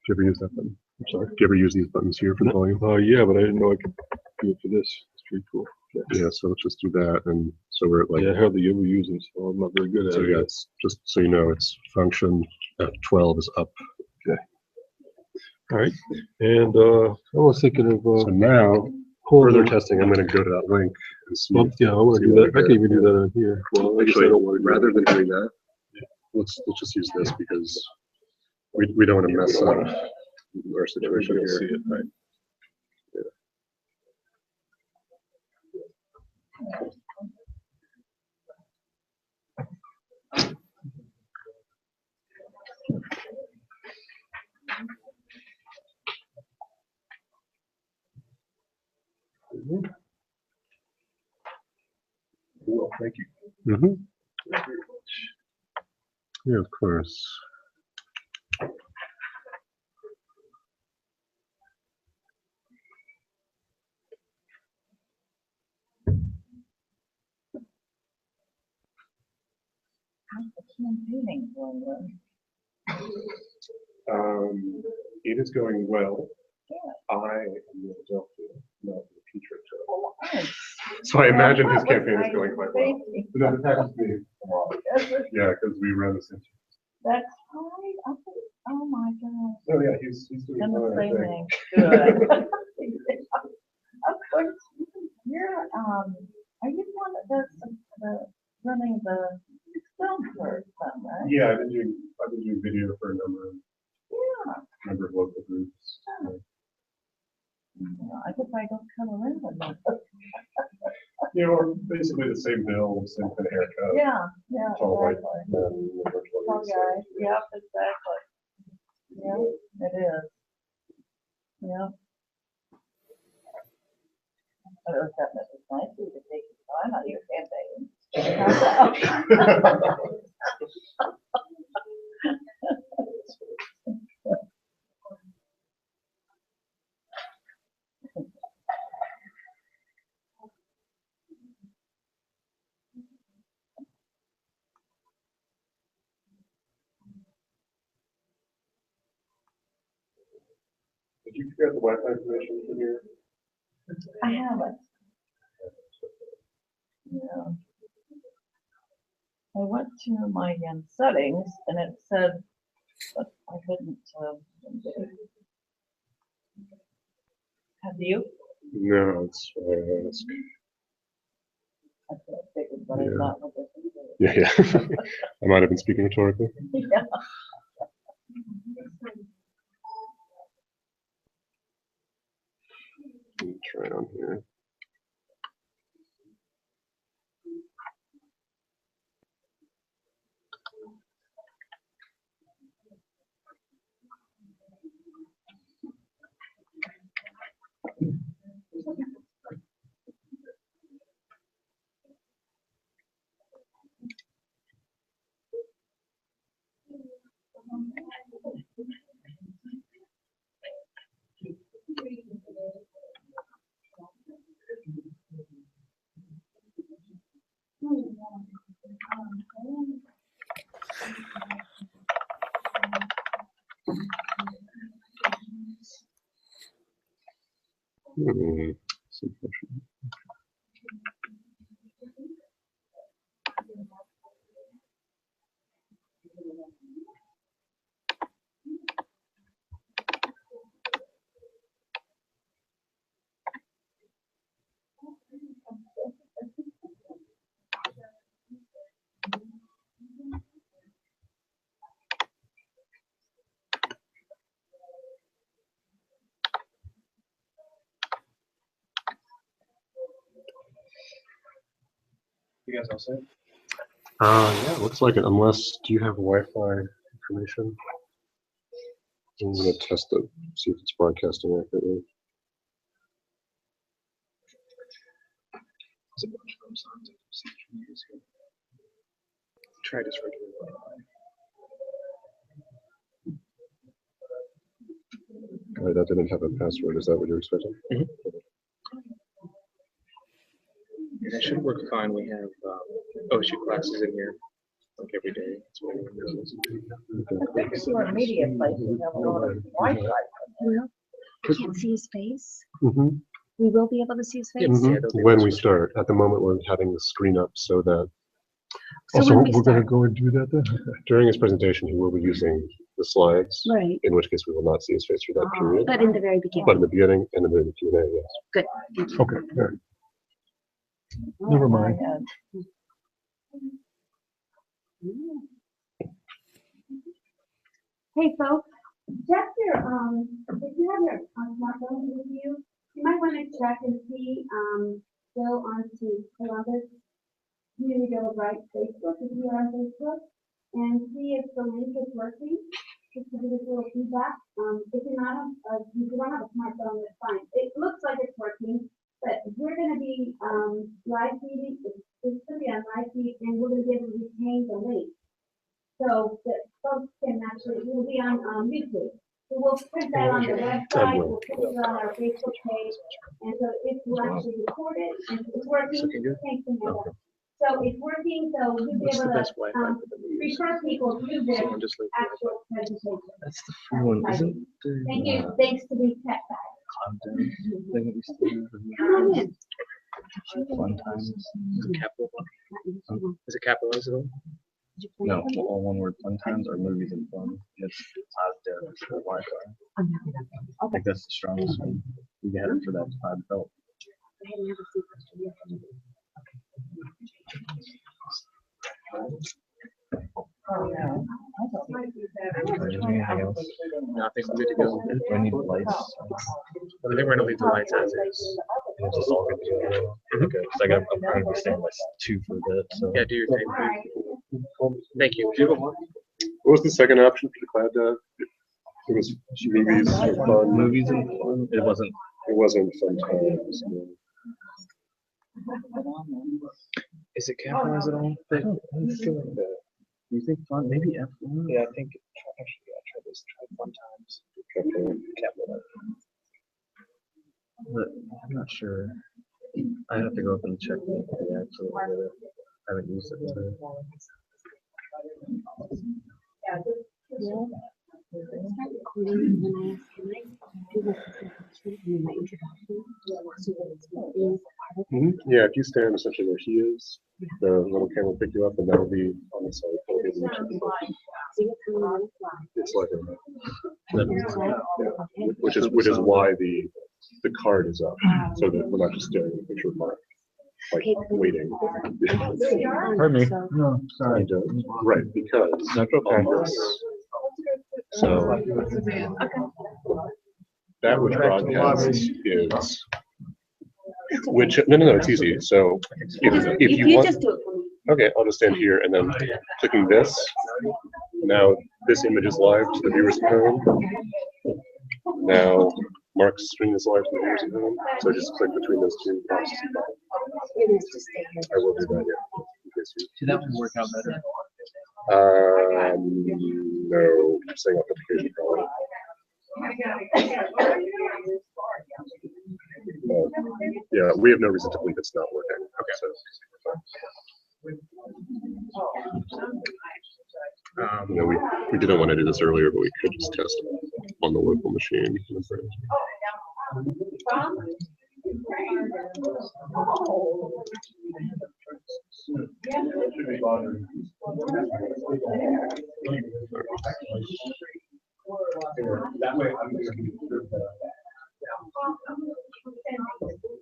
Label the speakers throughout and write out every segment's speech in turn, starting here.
Speaker 1: you ever use that button? I'm sorry. Do you ever use these buttons here for the volume?
Speaker 2: Yeah, but I didn't know I could do it for this. It's pretty cool.
Speaker 1: Yeah, so let's just do that, and so we're at like.
Speaker 2: Yeah, I hardly ever use it, so I'm not very good at
Speaker 1: So
Speaker 2: it.
Speaker 1: yeah, it's just so you know, it's function F12 is up.
Speaker 2: Okay. All right, and I was thinking of
Speaker 1: So now, further testing, I'm going to go to that link and see.
Speaker 2: Well, yeah, I want to do that. I can even do that on here. Well, I guess
Speaker 1: Actually,
Speaker 2: I don't want to.
Speaker 1: rather than doing that, let's just use this because we don't want to mess up our situation here.
Speaker 2: See it, right?
Speaker 1: Well, thank you. Mm-hmm. Yeah, of course.
Speaker 3: How's the campaigning going then?
Speaker 1: It is going well.
Speaker 3: Yeah.
Speaker 1: I am in Philadelphia, not the Petra trip.
Speaker 3: Oh, nice.
Speaker 1: So I imagine his
Speaker 3: That was
Speaker 1: campaign is
Speaker 3: nice
Speaker 1: going quite well.
Speaker 3: thinking.
Speaker 1: No, this happens to me.
Speaker 3: That's
Speaker 1: Yeah, because we run the same.
Speaker 3: right. I think, oh my gosh.
Speaker 1: Oh yeah, he's doing
Speaker 3: Done the
Speaker 1: fine, I
Speaker 3: same
Speaker 1: think.
Speaker 3: thing. Good. Of course, you're, are you the one that does the running the film for them, right?
Speaker 1: Yeah, I've been doing video for a
Speaker 3: Yeah.
Speaker 1: number of local groups.
Speaker 3: I guess I don't come around enough.
Speaker 1: You know, we're basically the same build, same kind of haircut.
Speaker 3: Yeah,
Speaker 1: Tall white
Speaker 3: exactly.
Speaker 1: men with virtual
Speaker 3: Tall
Speaker 1: audience.
Speaker 3: guy, yep, exactly. Yeah, it is. Yeah. I was having it was nice of you to take your time out of your campaign.
Speaker 1: Did you figure out the Wi-Fi information from here?
Speaker 3: I haven't. Yeah. I went to my settings and it said, but I couldn't, have you?
Speaker 1: No, it's ask.
Speaker 3: I figured, but
Speaker 1: Yeah.
Speaker 3: I thought, well,
Speaker 1: Yeah. I might have been speaking rhetorically.
Speaker 3: yeah.
Speaker 1: Let me try it on here. Some function.
Speaker 4: You guys all set?
Speaker 1: Yeah, looks like it. Unless, do you have Wi-Fi information? I'm gonna test it, see if it's broadcasting accurately.
Speaker 4: There's a bunch of those on different years ago. Try just regular Wi-Fi.
Speaker 1: That didn't have a password. Is that what you're expecting?
Speaker 4: It should work fine. We have OSU classes in here. like every day. It's what everyone does.
Speaker 3: I think more immediate places have a lot of Wi-Fi.
Speaker 5: Well, I can't see his face.
Speaker 1: Mhm.
Speaker 5: We will be able to see his face.
Speaker 4: Mhm. Yeah,
Speaker 1: Mhm.
Speaker 4: they'll be
Speaker 1: When
Speaker 4: able
Speaker 1: we
Speaker 4: to-
Speaker 1: start, at the moment, we're having the screen up so that
Speaker 5: So
Speaker 2: Also,
Speaker 5: when we
Speaker 2: we're gonna
Speaker 5: start,
Speaker 2: go and do that then?
Speaker 1: during his presentation, he will be using the slides,
Speaker 5: right,
Speaker 1: in which case we will not see his face for that period.
Speaker 5: but in the very
Speaker 1: But in
Speaker 5: beginning.
Speaker 1: the beginning and then in the Q&A, yes.
Speaker 5: Good. Thank you.
Speaker 2: Okay, all right. Never mind.
Speaker 5: Hey, folks,
Speaker 6: Check your, if you have your smartphone with you, you might want to check and see, go onto Columbus Community Bill of Rights Facebook, if you are on Facebook, and see if the link is working, just to give us a little feedback. If you're not, if you don't have a smartphone, that's fine. It looks like it's working, but we're gonna be, live feeding, it's gonna be on live feed, and we're gonna be able to retain the link. So that folks can actually, it will be on, YouTube. So we'll put that on the website, we'll put it on our Facebook page, and so it will actually record it, and it's working.
Speaker 4: Looking good.
Speaker 6: Thanks, Amanda. So it's working, so we'll be
Speaker 4: What's the
Speaker 6: able
Speaker 4: best
Speaker 6: to,
Speaker 4: Wi-Fi for them to use?
Speaker 6: refer people to this
Speaker 4: Someone just leave the Wi-Fi.
Speaker 6: actual presentation.
Speaker 7: That's the free one, isn't
Speaker 6: Thank
Speaker 7: there?
Speaker 6: you, thanks to these tech guys.
Speaker 7: Content thing that we still
Speaker 5: come on in.
Speaker 7: have. Fun times.
Speaker 4: Is it capital? Is it capitalizable?
Speaker 7: No, all one word. Fun times are movies and fun. It's positive for Wi-Fi. I think that's the strongest one. We get it for that pod belt. Anything else?
Speaker 4: No, I think we're good to go.
Speaker 7: Do I need lights?
Speaker 4: I think we're gonna leave the lights as is.
Speaker 7: It's just all good to go. Okay, so I'm trying to stand by 2 for a bit. So
Speaker 4: Yeah, do your thing. Thank you.
Speaker 1: What was the second option for the cloud dive? It was movies, fun.
Speaker 7: movies and fun. It wasn't.
Speaker 1: It wasn't fun times. No.
Speaker 4: Is it capitalized at all?
Speaker 7: I don't feel like that. Do you think fun? Maybe F1?
Speaker 4: Yeah, I think, actually, yeah, try this, try fun times. Capital.
Speaker 7: But I'm not sure. I have to go up and check the actual. I haven't used it today.
Speaker 5: Start recording when I ask, can I do this in my introduction? So that it's what is part of
Speaker 1: Mhm. Yeah, if you stand essentially where he is, the little camera will pick you up and that'll be on the side.
Speaker 5: See what's coming on the fly.
Speaker 1: It's like
Speaker 5: Okay.
Speaker 1: which is why the card is up, so that we're not just staring at the picture of Mark, like waiting.
Speaker 7: Pardon me.
Speaker 5: So,
Speaker 7: No, sorry.
Speaker 1: And, right, because
Speaker 7: That's okay.
Speaker 1: on this, so that which broadcasts is, which, no, it's easy. So if you want,
Speaker 5: just do it for me.
Speaker 1: okay, I'll just stand here and then clicking this. Now this image is live to the viewers at home. Now Mark's screen is live to the viewers at home. So just click between those two boxes.
Speaker 5: It is to stay here.
Speaker 1: I will do that, yeah. in case you-
Speaker 7: See, that would work out better.
Speaker 1: No, saying authentication problem. Yeah, we have no reason to believe it's not working. Okay. So, we didn't want to do this earlier, but we could just test on the local machine.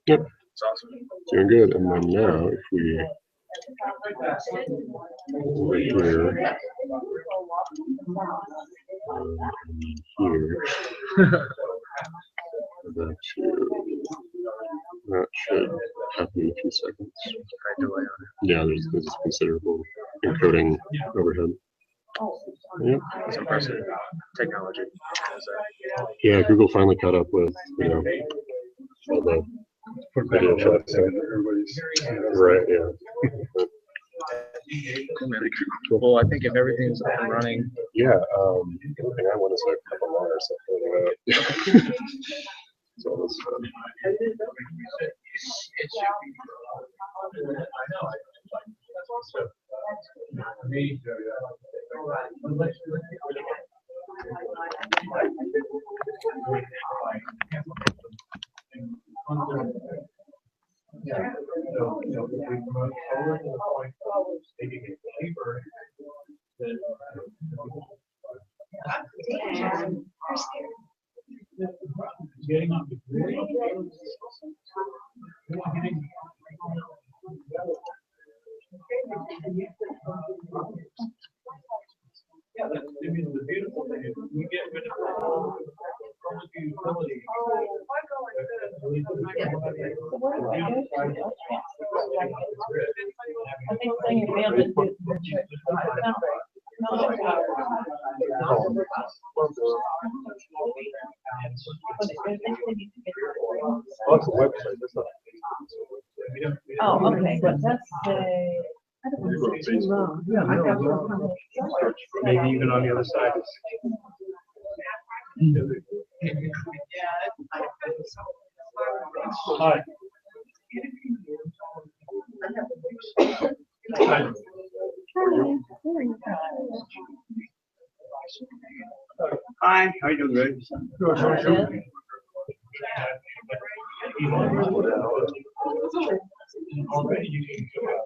Speaker 1: Yep,
Speaker 4: It's awesome.
Speaker 1: doing good. And then now, if we over here, here, that should happen in a few seconds. Yeah, there's considerable encoding overhead. Yeah.
Speaker 4: It's impressive technology.
Speaker 1: Yeah, Google finally caught up with, all the video shots. Right, yeah.
Speaker 4: Cool, man. Well, I think if everything's up and running,
Speaker 1: Yeah, the only thing I want is a cup of water or something like that. So all this stuff.
Speaker 3: I think they mailed it to
Speaker 2: That's the website, that's not.
Speaker 3: Oh, okay, but that's the. I don't
Speaker 2: You go to
Speaker 3: know, it's too
Speaker 2: Facebook.
Speaker 3: long.
Speaker 2: Yeah,
Speaker 3: I
Speaker 2: no,
Speaker 3: got
Speaker 2: no.
Speaker 3: it from somewhere.
Speaker 2: Maybe even on the other side. Hi. Hi.
Speaker 7: Hi, how you doing, Greg?
Speaker 2: Good, how are you?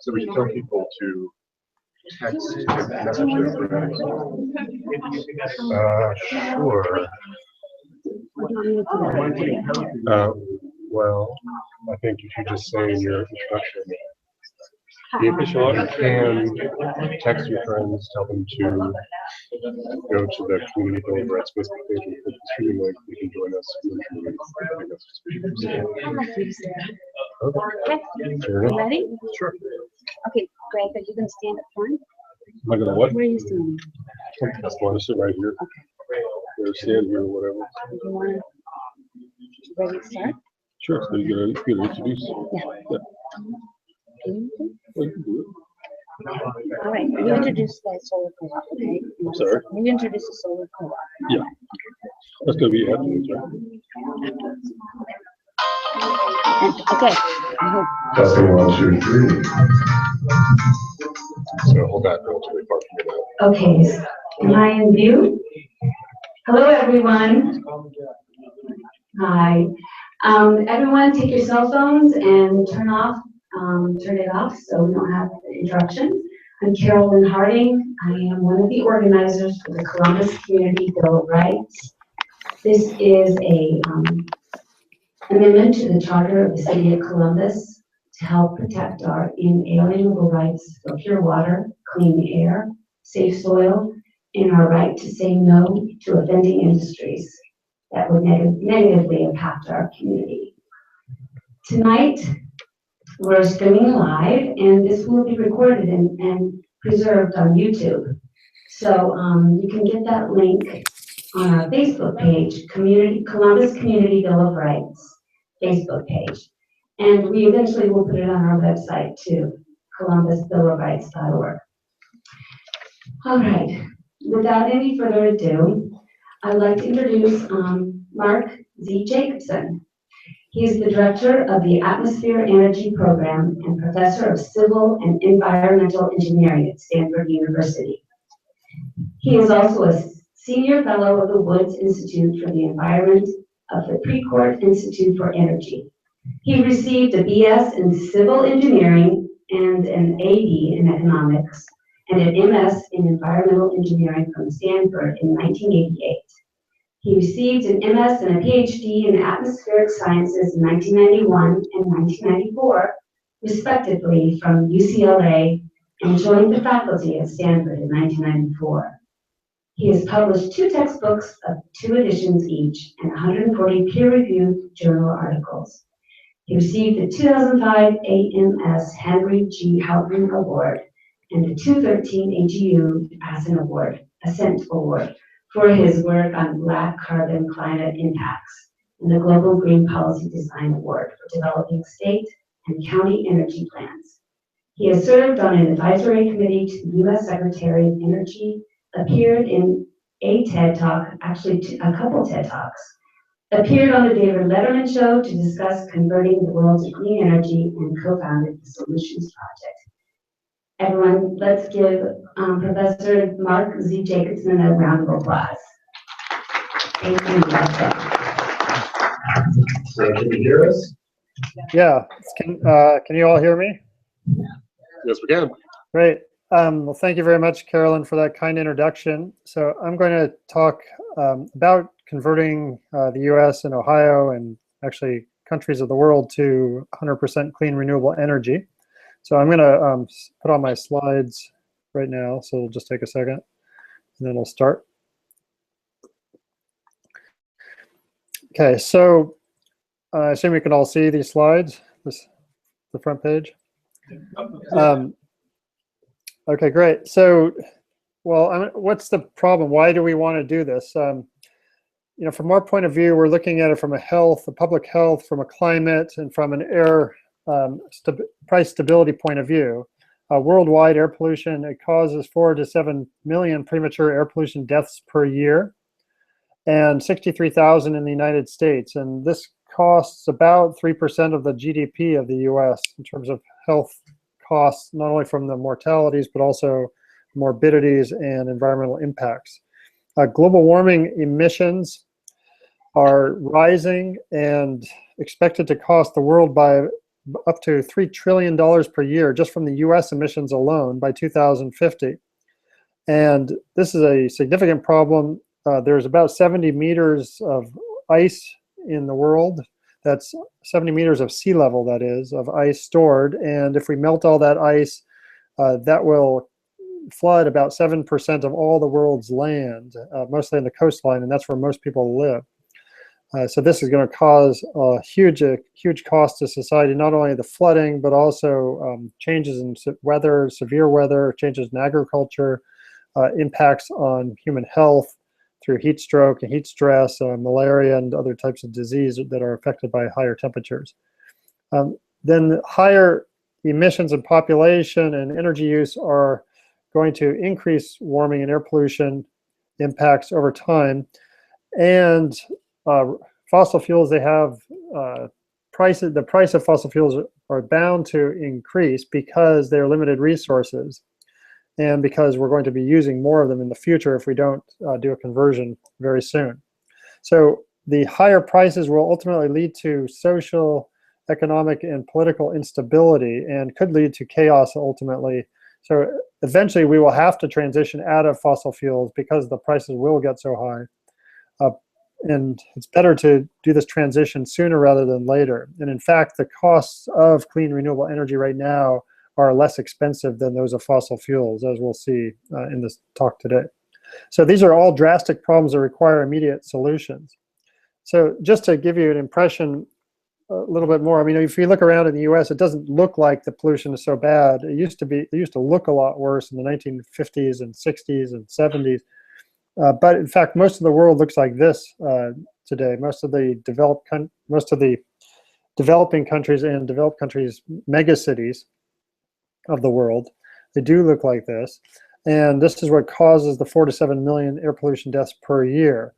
Speaker 2: So we tell people to text messages. Sure.
Speaker 5: What do you want me to do?
Speaker 2: Well, I think you should just say in your introduction,
Speaker 5: Hi.
Speaker 2: you can text your friends, tell them to go to the community builder at Facebook page and click the streaming link. You can join us virtually. I think that's what you're
Speaker 5: I'd like you to say that.
Speaker 2: Okay.
Speaker 5: Okay,
Speaker 2: Fair
Speaker 5: you
Speaker 2: enough.
Speaker 5: ready?
Speaker 2: Sure.
Speaker 5: Okay, Greg, are you gonna stand up front?
Speaker 2: Am I gonna what?
Speaker 5: Where are you standing?
Speaker 2: That's why I sit right here. Or stand here or whatever.
Speaker 5: Do you wanna, ready to start?
Speaker 2: Sure, so you gotta introduce.
Speaker 5: Yeah.
Speaker 2: Yeah.
Speaker 5: Can you do?
Speaker 2: Well, you can do it.
Speaker 5: All right, you introduce the solar co-op, okay?
Speaker 2: I'm sorry?
Speaker 5: You introduce the solar co-op.
Speaker 2: Yeah. That's gonna be afterwards, right?
Speaker 5: And, okay, I hope.
Speaker 2: Testing 1, 2, 3. So hold that relatively far from you now.
Speaker 8: Okay, am I in view? Hello, everyone. Hi. Everyone, take your cell phones and turn it off so we don't have interruptions. I'm Carolyn Harding. I am one of the organizers for the Columbus Community Bill of Rights. This is a amendment to the Charter of the City of Columbus to help protect our inalienable rights for pure water, clean air, safe soil, and our right to say no to offending industries that would negatively impact our community. Tonight, we're streaming live, and this will be recorded and preserved on YouTube. So you can get that link on our Facebook page, Columbus Community Bill of Rights Facebook page. And we eventually will put it on our website too, columbusbillofrights.org. All right, without any further ado, I'd like to introduce Mark Z. Jacobson. He is the director of the Atmosphere Energy Program and professor of civil and environmental engineering at Stanford University. He is also a senior fellow of the Woods Institute for the Environment of the Precourt Institute for Energy. He received a BS in civil engineering and an AD in economics and an MS in environmental engineering from Stanford in 1988. He received an MS and a PhD in atmospheric sciences in 1991 and 1994, respectively, from UCLA, and joined the faculty at Stanford in 1994. He has published 2 textbooks of 2 editions each and 140 peer-reviewed journal articles. He received the 2005 AMS Henry G. Houghton Award and the 2013 AGU Ascent Award for his work on Black carbon climate impacts, and the Global Green Policy Design Award for developing state and county energy plans. He has served on an advisory committee to the U.S. Secretary of Energy, appeared in a TED Talk, actually a couple TED Talks, appeared on the David Letterman Show to discuss converting the world to clean energy, and co-founded the Solutions Project. Everyone, let's give Professor Mark Z. Jacobson a round of applause. Thank you.
Speaker 9: So can you hear us?
Speaker 10: Yeah, can you all hear me?
Speaker 2: Yes, we can.
Speaker 10: Great. Well, thank you very much, Carolyn, for that kind introduction. So I'm going to talk about converting the US and Ohio and actually countries of the world to 100% clean renewable energy. So I'm going to put on my slides right now, so it'll just take a second, and then we'll start. Okay, so I assume you can all see these slides, the front page. Okay, great. So, well, what's the problem? Why do we want to do this? You know, from our point of view, we're looking at it from a public health, from a climate, and from an air price stability point of view. Worldwide air pollution, it causes 4 to 7 million premature air pollution deaths per year, and 63,000 in the United States. And this costs about 3% of the GDP of the US in terms of health costs, not only from the mortalities, but also morbidities and environmental impacts. Global warming emissions are rising and expected to cost the world by up to $3 trillion per year just from the US emissions alone by 2050. And this is a significant problem. There's about 70 meters of ice in the world. That's 70 meters of sea level, that is, of ice stored. And if we melt all that ice, that will flood about 7% of all the world's land, mostly in the coastline, and that's where most people live. So this is going to cause a huge cost to society, not only the flooding, but also changes in weather, severe weather, changes in agriculture, impacts on human health through heat stroke and heat stress, malaria, and other types of disease that are affected by higher temperatures. Then higher emissions in population and energy use are going to increase warming and air pollution impacts over time. And fossil fuels, they have the price of fossil fuels are bound to increase because they're limited resources, and because we're going to be using more of them in the future if we don't do a conversion very soon. So the higher prices will ultimately lead to social, economic, and political instability, and could lead to chaos ultimately. So eventually we will have to transition out of fossil fuels because the prices will get so high. And it's better to do this transition sooner rather than later. And in fact, the costs of clean renewable energy right now are less expensive than those of fossil fuels, as we'll see in this talk today. So these are all drastic problems that require immediate solutions. So just to give you an impression a little bit more, I mean, if you look around in the US, it doesn't look like the pollution is so bad. It used to look a lot worse in the 1950s and 60s and 70s. But in fact, most of the world looks like this today. Most of the developing countries and developed countries, megacities of the world, they do look like this. And this is what causes the 4 to 7 million air pollution deaths per year.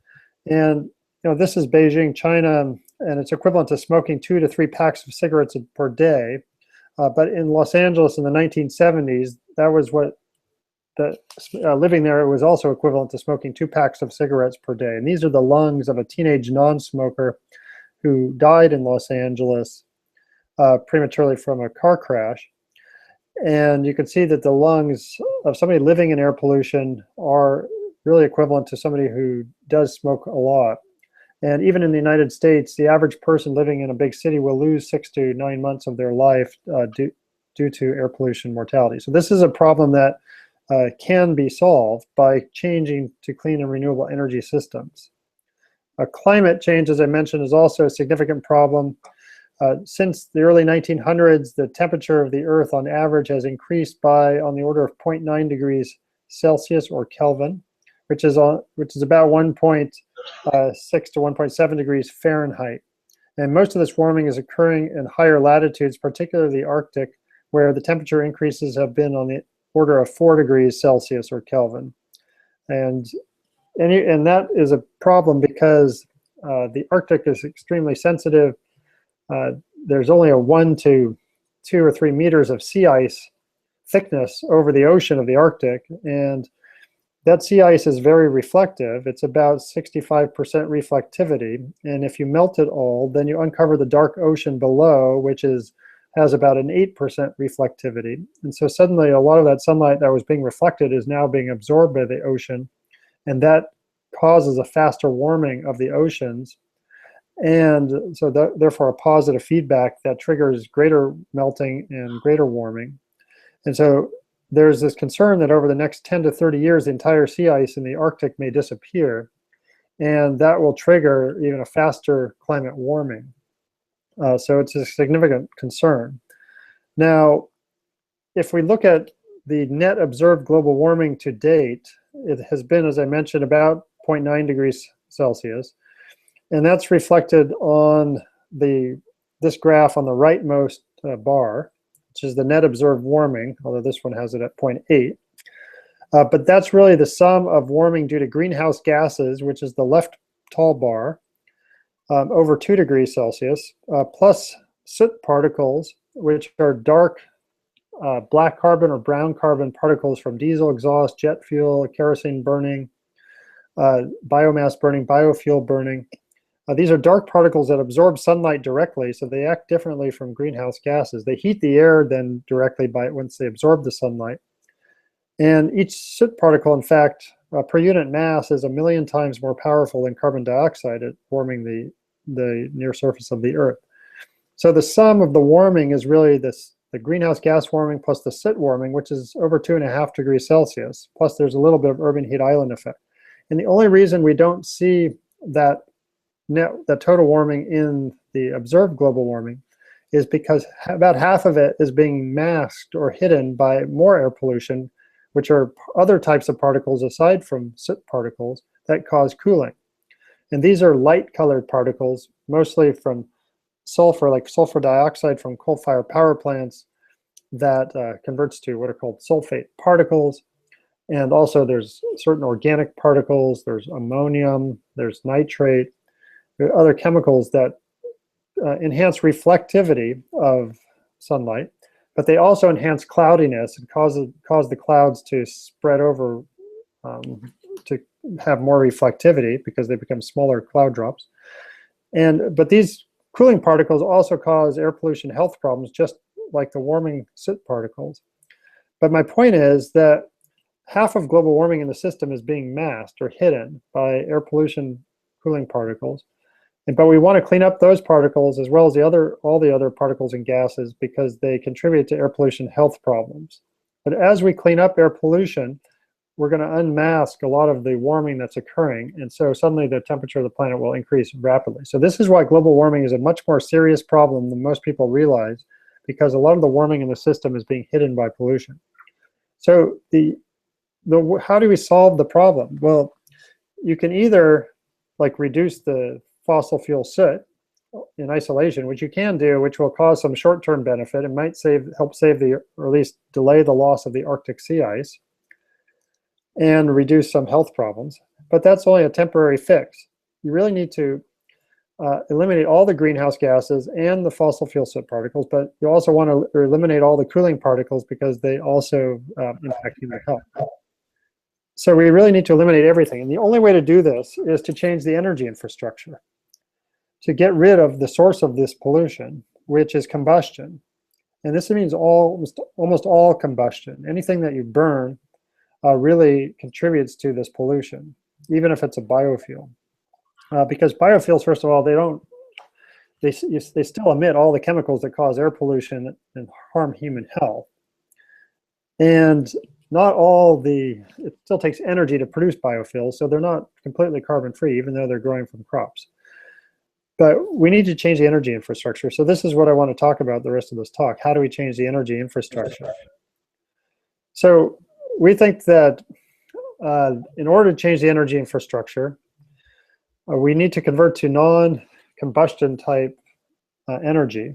Speaker 10: And you know, this is Beijing, China, and it's equivalent to smoking 2 to 3 packs of cigarettes per day. But in Los Angeles in the 1970s, that was what living there, it was also equivalent to smoking 2 packs of cigarettes per day. And these are the lungs of a teenage non-smoker who died in Los Angeles prematurely from a car crash. And you can see that the lungs of somebody living in air pollution are really equivalent to somebody who does smoke a lot. And even in the United States, the average person living in a big city will lose 6 to 9 months of their life due to air pollution mortality. So this is a problem that can be solved by changing to clean and renewable energy systems. Climate change, as I mentioned, is also a significant problem. Since the early 1900s, the temperature of the Earth on average has increased by on the order of 0.9 degrees Celsius or Kelvin, which is about 1.6 to 1.7 degrees Fahrenheit. And most of this warming is occurring in higher latitudes, particularly the Arctic, where the temperature increases have been on the order of 4 degrees Celsius or Kelvin. And that is a problem because the Arctic is extremely sensitive. There's only a 1 to 2 or 3 meters of sea ice thickness over the ocean of the Arctic, and that sea ice is very reflective. It's about 65% reflectivity. And if you melt it all, then you uncover the dark ocean below, which has about an 8% reflectivity. And so suddenly a lot of that sunlight that was being reflected is now being absorbed by the ocean. And that causes a faster warming of the oceans. And so therefore a positive feedback that triggers greater melting and greater warming. And so there's this concern that over the next 10 to 30 years, the entire sea ice in the Arctic may disappear. And that will trigger even a faster climate warming. So it's a significant concern. Now, if we look at the net observed global warming to date, it has been, as I mentioned, about 0.9 degrees Celsius. And that's reflected on this graph on the rightmost bar, which is the net observed warming, although this one has it at 0.8. But that's really the sum of warming due to greenhouse gases, which is the left tall bar, over 2 degrees Celsius, plus soot particles, which are dark black carbon or brown carbon particles from diesel exhaust, jet fuel, kerosene burning, biomass burning, biofuel burning. These are dark particles that absorb sunlight directly, so they act differently from greenhouse gases. They heat the air then directly once they absorb the sunlight. And each soot particle, in fact, per unit mass is 1 million times more powerful than carbon dioxide at warming the near surface of the Earth. So the sum of the warming is really the greenhouse gas warming plus the soot warming, which is over 2.5 degrees Celsius. Plus there's a little bit of urban heat island effect. And the only reason we don't see that total warming in the observed global warming is because about half of it is being masked or hidden by more air pollution, which are other types of particles aside from soot particles that cause cooling. And these are light colored particles, mostly from sulfur, like sulfur dioxide from coal-fired power plants that converts to what are called sulfate particles. And also there's certain organic particles, there's ammonium, there's nitrate, there are other chemicals that enhance reflectivity of sunlight, but they also enhance cloudiness and cause the clouds to spread over to have more reflectivity because they become smaller cloud drops. But these cooling particles also cause air pollution health problems, just like the warming soot particles. But my point is that half of global warming in the system is being masked or hidden by air pollution cooling particles. But we want to clean up those particles as well as all the other particles and gases because they contribute to air pollution health problems. But as we clean up air pollution, we're going to unmask a lot of the warming that's occurring. And so suddenly the temperature of the planet will increase rapidly. So this is why global warming is a much more serious problem than most people realize, because a lot of the warming in the system is being hidden by pollution. So how do we solve the problem? Well, you can either reduce the fossil fuel soot in isolation, which you can do, which will cause some short-term benefit. It might help save or at least delay the loss of the Arctic sea ice and reduce some health problems. But that's only a temporary fix. You really need to eliminate all the greenhouse gases and the fossil fuel soot particles, but you also want to eliminate all the cooling particles because they also impact human health. So we really need to eliminate everything. And the only way to do this is to change the energy infrastructure, to get rid of the source of this pollution, which is combustion. And this means almost all combustion. Anything that you burn really contributes to this pollution, even if it's a biofuel. Because biofuels, first of all, they still emit all the chemicals that cause air pollution and harm human health. And it still takes energy to produce biofuels, so they're not completely carbon-free, even though they're growing from crops. But we need to change the energy infrastructure. So this is what I want to talk about the rest of this talk. How do we change the energy infrastructure? So we think that in order to change the energy infrastructure, we need to convert to non-combustion type energy.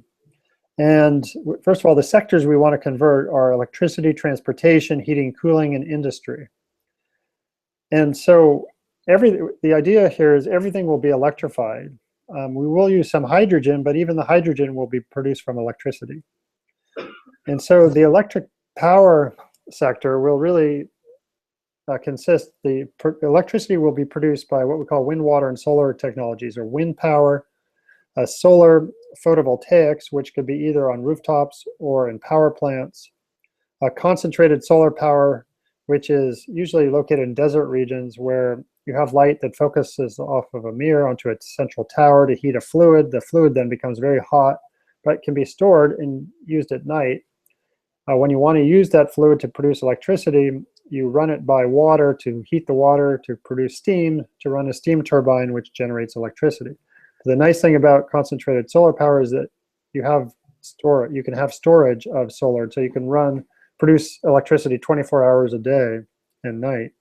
Speaker 10: And first of all, the sectors we want to convert are electricity, transportation, heating, cooling, and industry. And so the idea here is everything will be electrified. We will use some hydrogen, but even the hydrogen will be produced from electricity. And so the electric power sector will really electricity will be produced by what we call wind, water, and solar technologies, or wind power, solar photovoltaics, which could be either on rooftops or in power plants, concentrated solar power, which is usually located in desert regions where you have light that focuses off of a mirror onto a central tower to heat a fluid. The fluid then becomes very hot, but can be stored and used at night. When you want to use that fluid to produce electricity, you run it by water to heat the water to produce steam, to run a steam turbine, which generates electricity. The nice thing about concentrated solar power is that you can have storage of solar, so you can produce electricity 24 hours a day and night,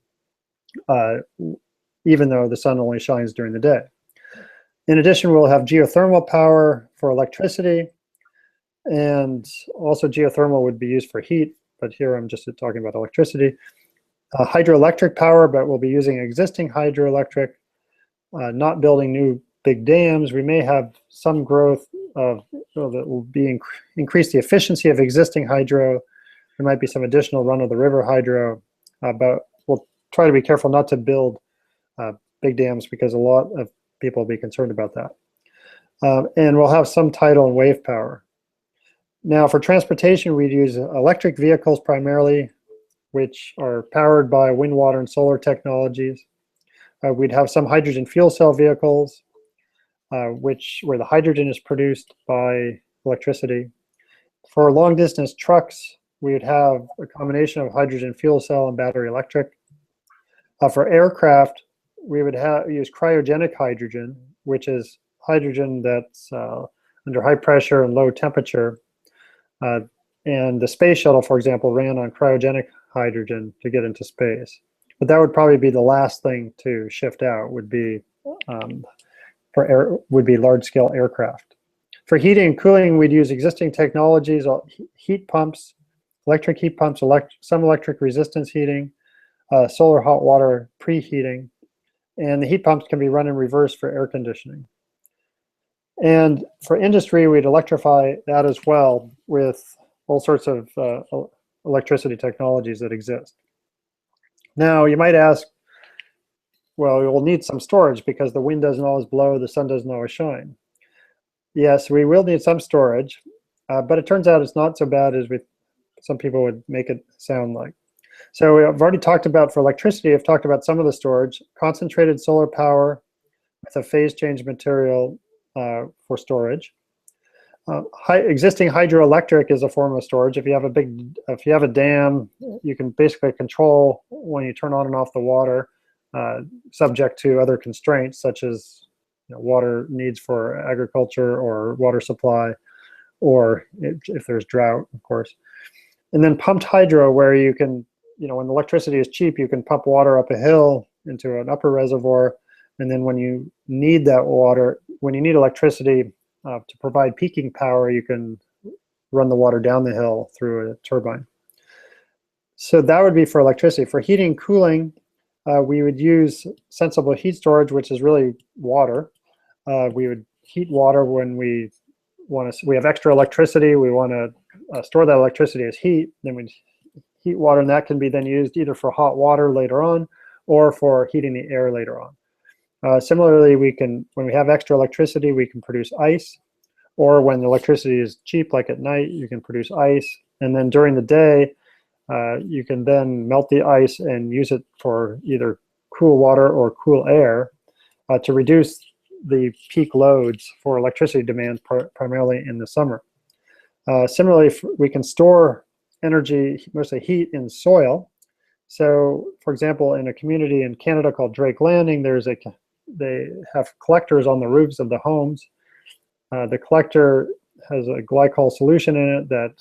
Speaker 10: even though the sun only shines during the day. In addition, we'll have geothermal power for electricity, and also geothermal would be used for heat, but here I'm just talking about electricity. Hydroelectric power, but we'll be using existing hydroelectric, not building new big dams. We may have some growth that will be increase the efficiency of existing hydro. There might be some additional run-of-the-river hydro, but we'll try to be careful not to build big dams because a lot of people will be concerned about that. And we'll have some tidal and wave power. Now, for transportation, we'd use electric vehicles primarily, which are powered by wind, water, and solar technologies. We'd have some hydrogen fuel cell vehicles, where the hydrogen is produced by electricity. For long distance trucks, we would have a combination of hydrogen fuel cell and battery electric. For aircraft, we would use cryogenic hydrogen, which is hydrogen that's under high pressure and low temperature. And the space shuttle, for example, ran on cryogenic hydrogen to get into space. But that would probably be the last thing to shift out, would be large-scale aircraft. For heating and cooling, we'd use existing technologies, heat pumps, electric heat pumps, some electric resistance heating, solar hot water preheating, and the heat pumps can be run in reverse for air conditioning. And for industry, we'd electrify that as well with all sorts of electricity technologies that exist. Now, you might ask, well, we'll need some storage because the wind doesn't always blow, the sun doesn't always shine. Yes, we will need some storage, but it turns out it's not so bad as some people would make it sound like. So I've already talked about, for electricity, I've talked about some of the storage. Concentrated solar power with a phase change material for storage. Existing hydroelectric is a form of storage. If you have a dam, you can basically control when you turn on and off the water, subject to other constraints such as water needs for agriculture or water supply, or if there's drought, of course. And then pumped hydro, where you can, when electricity is cheap, you can pump water up a hill into an upper reservoir, and then when you need that water, when you need electricity to provide peaking power, you can run the water down the hill through a turbine. So that would be for electricity. For heating and cooling, we would use sensible heat storage, which is really water. We would heat water when we have extra electricity, we want to store that electricity as heat, then we heat water, and that can be then used either for hot water later on or for heating the air later on. Similarly, when we have extra electricity, we can produce ice, or when the electricity is cheap, like at night, you can produce ice, and then during the day, you can then melt the ice and use it for either cool water or cool air to reduce the peak loads for electricity demand, primarily in the summer. Similarly, we can store energy, mostly heat, in soil. So, for example, in a community in Canada called Drake Landing, they have collectors on the roofs of the homes. The collector has a glycol solution in it that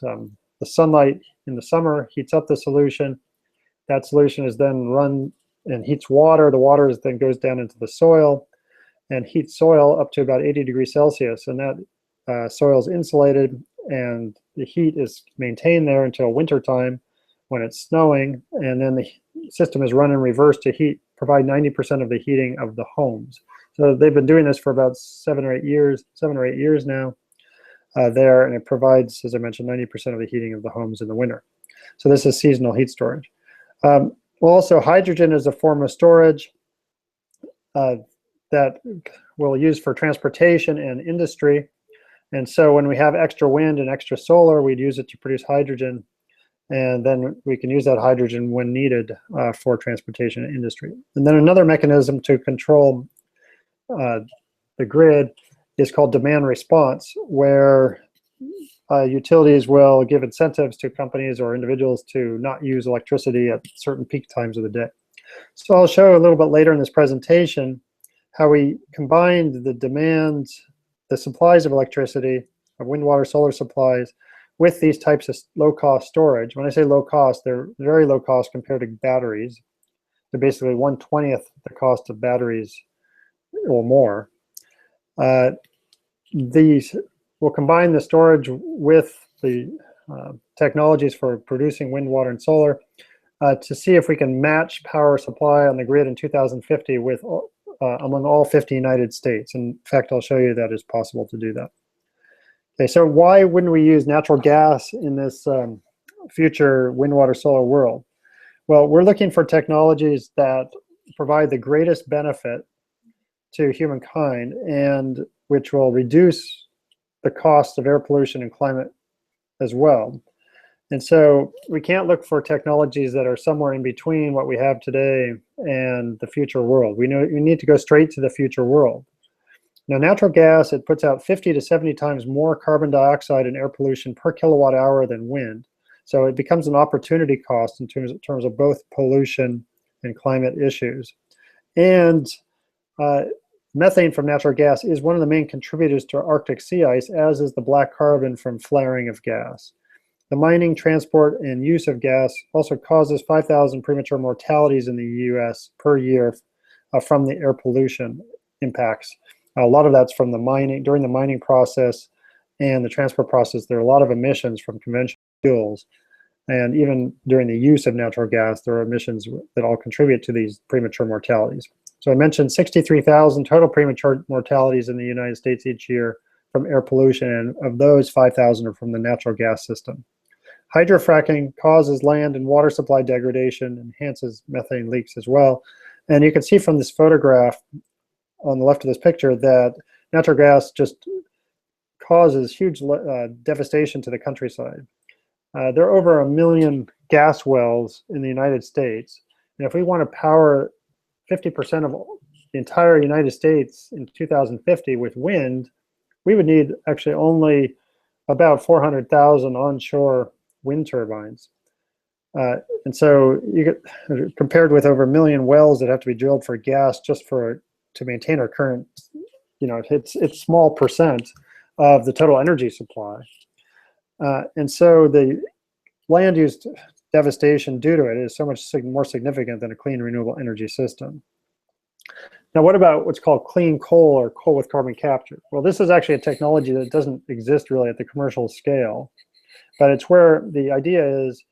Speaker 10: the sunlight in the summer heats up the solution. That solution is then run and heats water. The water then goes down into the soil and heats soil up to about 80 degrees Celsius. And that soil is insulated, and the heat is maintained there until winter time when it's snowing. And then the system is run in reverse to provide 90% of the heating of the homes. So they've been doing this for about 7 or 8 years now there, and it provides, as I mentioned, 90% of the heating of the homes in the winter. So this is seasonal heat storage. Well, also, hydrogen is a form of storage that we'll use for transportation and industry. And so when we have extra wind and extra solar, we'd use it to produce hydrogen. And then we can use that hydrogen when needed for transportation and industry. And then another mechanism to control the grid is called demand response, where utilities will give incentives to companies or individuals to not use electricity at certain peak times of the day. So I'll show a little bit later in this presentation how we combined the demands, the supplies of electricity, of wind, water, solar supplies, with these types of low-cost storage. When I say low cost, they're very low cost compared to batteries. They're basically 1/20th the cost of batteries or more. These will combine the storage with the technologies for producing wind, water, and solar to see if we can match power supply on the grid in 2050 with among all 50 United States. In fact, I'll show you that it's possible to do that. Okay, so why wouldn't we use natural gas in this future wind, water, solar world? Well, we're looking for technologies that provide the greatest benefit to humankind and which will reduce the cost of air pollution and climate as well. And so we can't look for technologies that are somewhere in between what we have today and the future world. We need to go straight to the future world. Now, natural gas, it puts out 50 to 70 times more carbon dioxide and air pollution per kilowatt hour than wind. So it becomes an opportunity cost in terms of both pollution and climate issues. And methane from natural gas is one of the main contributors to Arctic sea ice, as is the black carbon from flaring of gas. The mining, transport, and use of gas also causes 5,000 premature mortalities in the US per year from the air pollution impacts. A lot of that's from the mining, during the mining process and the transport process, there are a lot of emissions from conventional fuels. And even during the use of natural gas, there are emissions that all contribute to these premature mortalities. So I mentioned 63,000 total premature mortalities in the United States each year from air pollution, and of those, 5,000 are from the natural gas system. Hydrofracking causes land and water supply degradation, enhances methane leaks as well. And you can see from this photograph on the left of this picture that natural gas just causes huge devastation to the countryside. There are over 1 million gas wells in the United States. And if we want to power 50% of the entire United States in 2050 with wind, we would need actually only about 400,000 onshore wind turbines. And so you get, compared with over 1 million wells that have to be drilled for gas just to maintain our current, it's small percent of the total energy supply. And so the land use devastation due to it is so much more significant than a clean renewable energy system. Now, what about what's called clean coal or coal with carbon capture? Well, this is actually a technology that doesn't exist really at the commercial scale, but it's where the idea is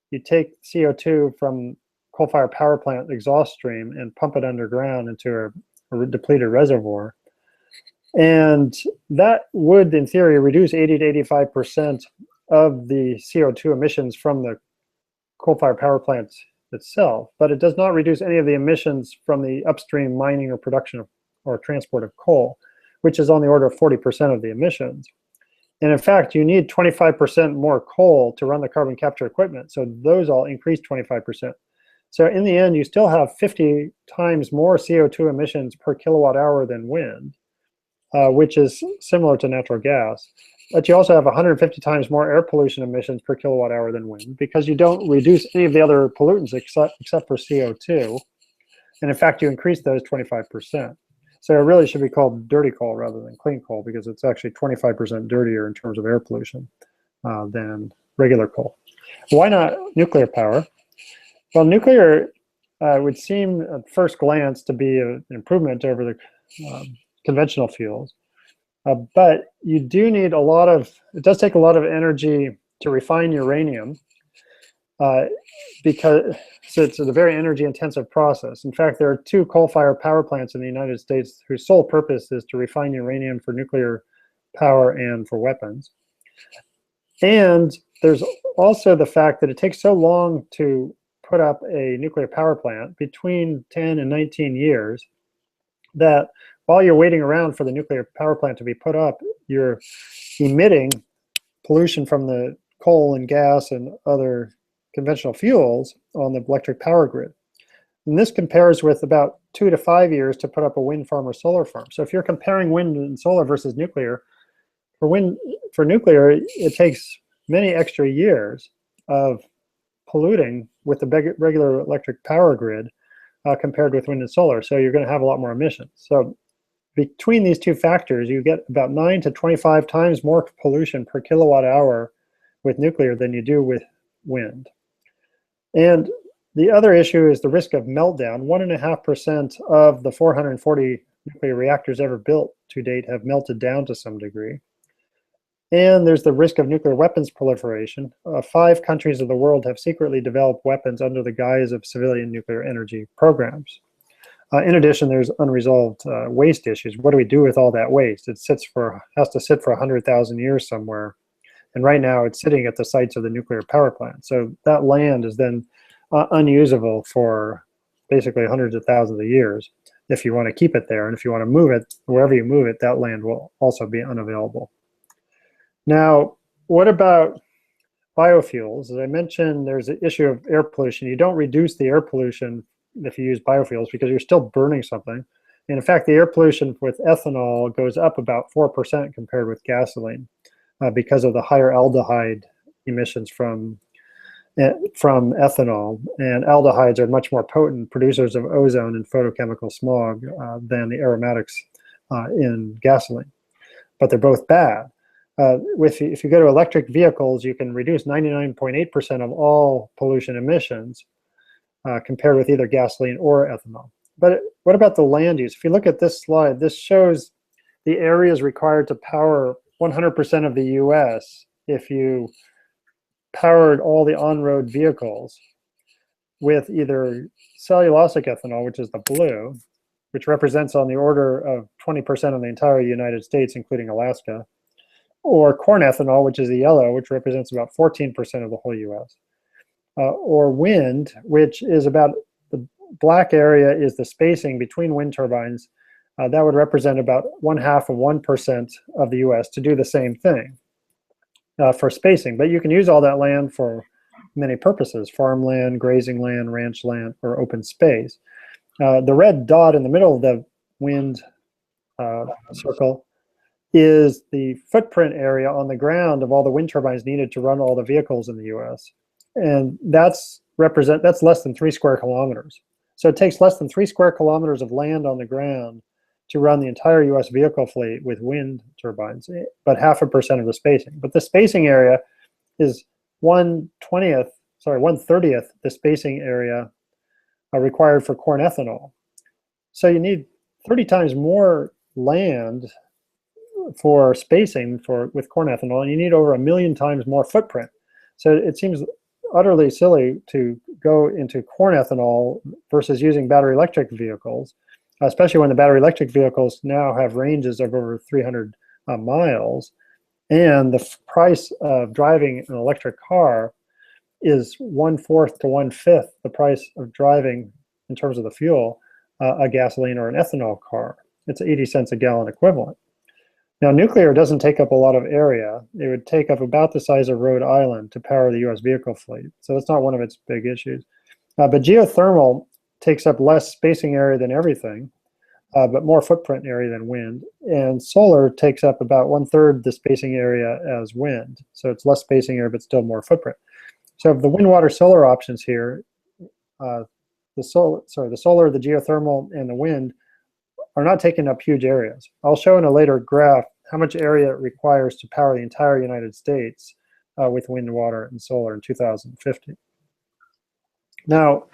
Speaker 10: you take CO2 from coal-fired power plant exhaust stream and pump it underground into a depleted reservoir. And that would, in theory, reduce 80 to 85% of the CO2 emissions from the coal-fired power plants itself, but it does not reduce any of the emissions from the upstream mining or production or transport of coal, which is on the order of 40% of the emissions. And in fact, you need 25% more coal to run the carbon capture equipment, so those all increase 25%. So in the end, you still have 50 times more CO2 emissions per kilowatt hour than wind, which is similar to natural gas. But you also have 150 times more air pollution emissions per kilowatt hour than wind, because you don't reduce any of the other pollutants except for CO2. And in fact, you increase those 25%. So it really should be called dirty coal rather than clean coal, because it's actually 25% dirtier in terms of air pollution than regular coal. Why not nuclear power? Well, nuclear would seem at first glance to be an improvement over the conventional fuels. But you do need it does take a lot of energy to refine uranium, because so it's a very energy intensive process. In fact, there are 2 coal-fired power plants in the United States whose sole purpose is to refine uranium for nuclear power and for weapons. And there's also the fact that it takes so long to put up a nuclear power plant between 10 and 19 years, that while you're waiting around for the nuclear power plant to be put up, you're emitting pollution from the coal and gas and other conventional fuels on the electric power grid. And this compares with about 2 to 5 years to put up a wind farm or solar farm. So if you're comparing wind and solar versus nuclear, for nuclear, it takes many extra years of polluting with the regular electric power grid compared with wind and solar. So you're going to have a lot more emissions. So between these two factors, you get about 9 to 25 times more pollution per kilowatt hour with nuclear than you do with wind. And the other issue is the risk of meltdown. 1.5% of the 440 nuclear reactors ever built to date have melted down to some degree. And there's the risk of nuclear weapons proliferation. 5 countries of the world have secretly developed weapons under the guise of civilian nuclear energy programs. In addition, there's unresolved waste issues. What do we do with all that waste? It has to sit for 100,000 years somewhere. And right now it's sitting at the sites of the nuclear power plant. So that land is then unusable for basically hundreds of thousands of years if you want to keep it there. And if you want to move it, wherever you move it, that land will also be unavailable. Now, what about biofuels? As I mentioned, there's an issue of air pollution. You don't reduce the air pollution if you use biofuels because you're still burning something. And in fact, the air pollution with ethanol goes up about 4% compared with gasoline because of the higher aldehyde emissions from ethanol. And aldehydes are much more potent producers of ozone and photochemical smog than the aromatics in gasoline. But they're both bad. If you go to electric vehicles, you can reduce 99.8% of all pollution emissions compared with either gasoline or ethanol. But what about the land use? If you look at this slide, this shows the areas required to power 100% of the US if you powered all the on-road vehicles with either cellulosic ethanol, which is the blue, which represents on the order of 20% of the entire United States, including Alaska, or corn ethanol, which is the yellow, which represents about 14% of the whole US, or wind, which is about, the black area is the spacing between wind turbines. That would represent about 1/2% of the US to do the same thing for spacing. But you can use all that land for many purposes: farmland, grazing land, ranch land, or open space. The red dot in the middle of the wind circle is the footprint area on the ground of all the wind turbines needed to run all the vehicles in the US. And that's less than 3 square kilometers. So it takes less than 3 square kilometers of land on the ground to run the entire US vehicle fleet with wind turbines, but 0.5% of the spacing. But the spacing area is 1/30th the spacing area required for corn ethanol. So you need 30 times more land for spacing with corn ethanol, and you need over 1 million times more footprint. So it seems utterly silly to go into corn ethanol versus using battery electric vehicles, especially when the battery electric vehicles now have ranges of over 300 miles, and the price of driving an electric car is 1/4 to 1/5 the price of driving, in terms of the fuel, a gasoline or an ethanol car. It's 80 cents a gallon equivalent. Now, nuclear doesn't take up a lot of area. It would take up about the size of Rhode Island to power the US vehicle fleet. So that's not one of its big issues. But geothermal takes up less spacing area than everything, but more footprint area than wind. And solar takes up about 1/3 the spacing area as wind. So it's less spacing area, but still more footprint. So of the wind, water, solar options here, the solar, the geothermal, and the wind are not taking up huge areas. I'll show in a later graph how much area it requires to power the entire United States with wind, water, and solar in 2050. Now,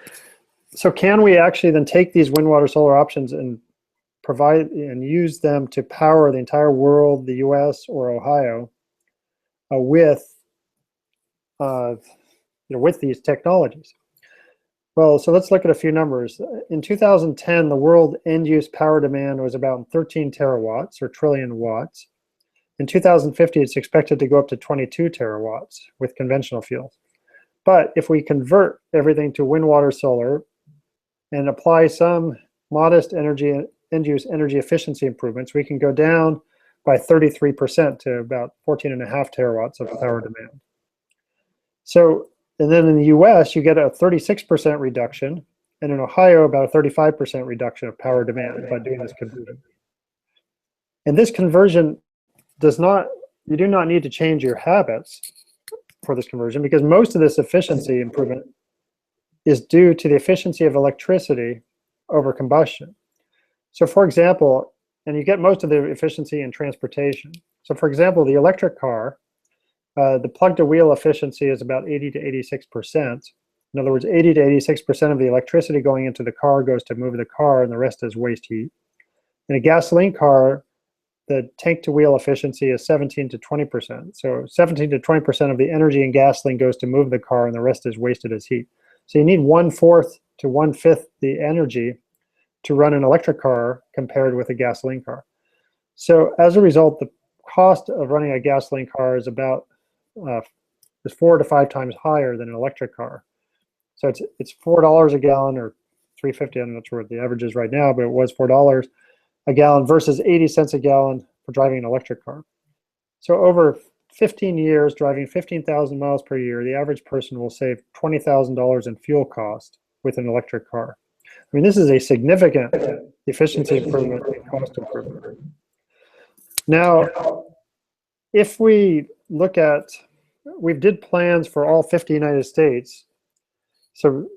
Speaker 10: so can we actually then take these wind, water, solar options and provide and use them to power the entire world, the US or Ohio, with these technologies? Well, so let's look at a few numbers. In 2010, the world end-use power demand was about 13 terawatts, or trillion watts. In 2050, it's expected to go up to 22 terawatts with conventional fuels. But if we convert everything to wind, water, solar, and apply some modest end-use energy efficiency improvements, we can go down by 33% to about 14.5 terawatts of power demand. So, and then in the US, you get a 36% reduction, and in Ohio, about a 35% reduction of power demand by doing this conversion. And this conversion you do not need to change your habits for this conversion, because most of this efficiency improvement is due to the efficiency of electricity over combustion. So for example, and you get most of the efficiency in transportation. So for example, the electric car, the plug-to-wheel efficiency is about 80 to 86%. In other words, 80 to 86% of the electricity going into the car goes to move the car, and the rest is waste heat. In a gasoline car, the tank-to-wheel efficiency is 17 to 20%. So 17 to 20% of the energy in gasoline goes to move the car, and the rest is wasted as heat. So you need 1/4 to 1/5 the energy to run an electric car compared with a gasoline car. So as a result, the cost of running a gasoline car is about is 4 to 5 times higher than an electric car. So it's $4 a gallon, or $3.50. I'm not sure what the average is right now, but it was $4 a gallon versus 80 cents a gallon for driving an electric car. So over 15 years, driving 15,000 miles per year, the average person will save $20,000 in fuel cost with an electric car. I mean, this is a significant efficiency improvement and cost improvement. Now, if we look at, we did plans for all 50 United States. So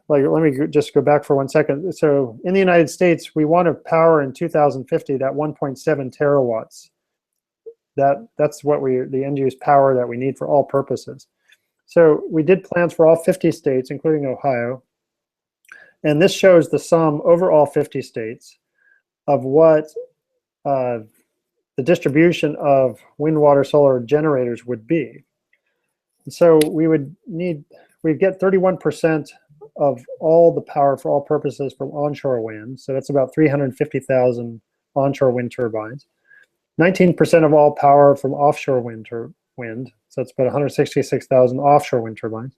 Speaker 10: like, let me just go back for 1 second. So in the United States, we want to power in 2050 that 1.7 terawatts. That's what the end-use power that we need for all purposes. So we did plans for all 50 states, including Ohio. And this shows the sum over all 50 states of what the distribution of wind, water, solar generators would be. And so we'd get 31% of all the power for all purposes from onshore wind. So that's about 350,000 onshore wind turbines. 19% of all power from offshore wind. So it's about 166,000 offshore wind turbines.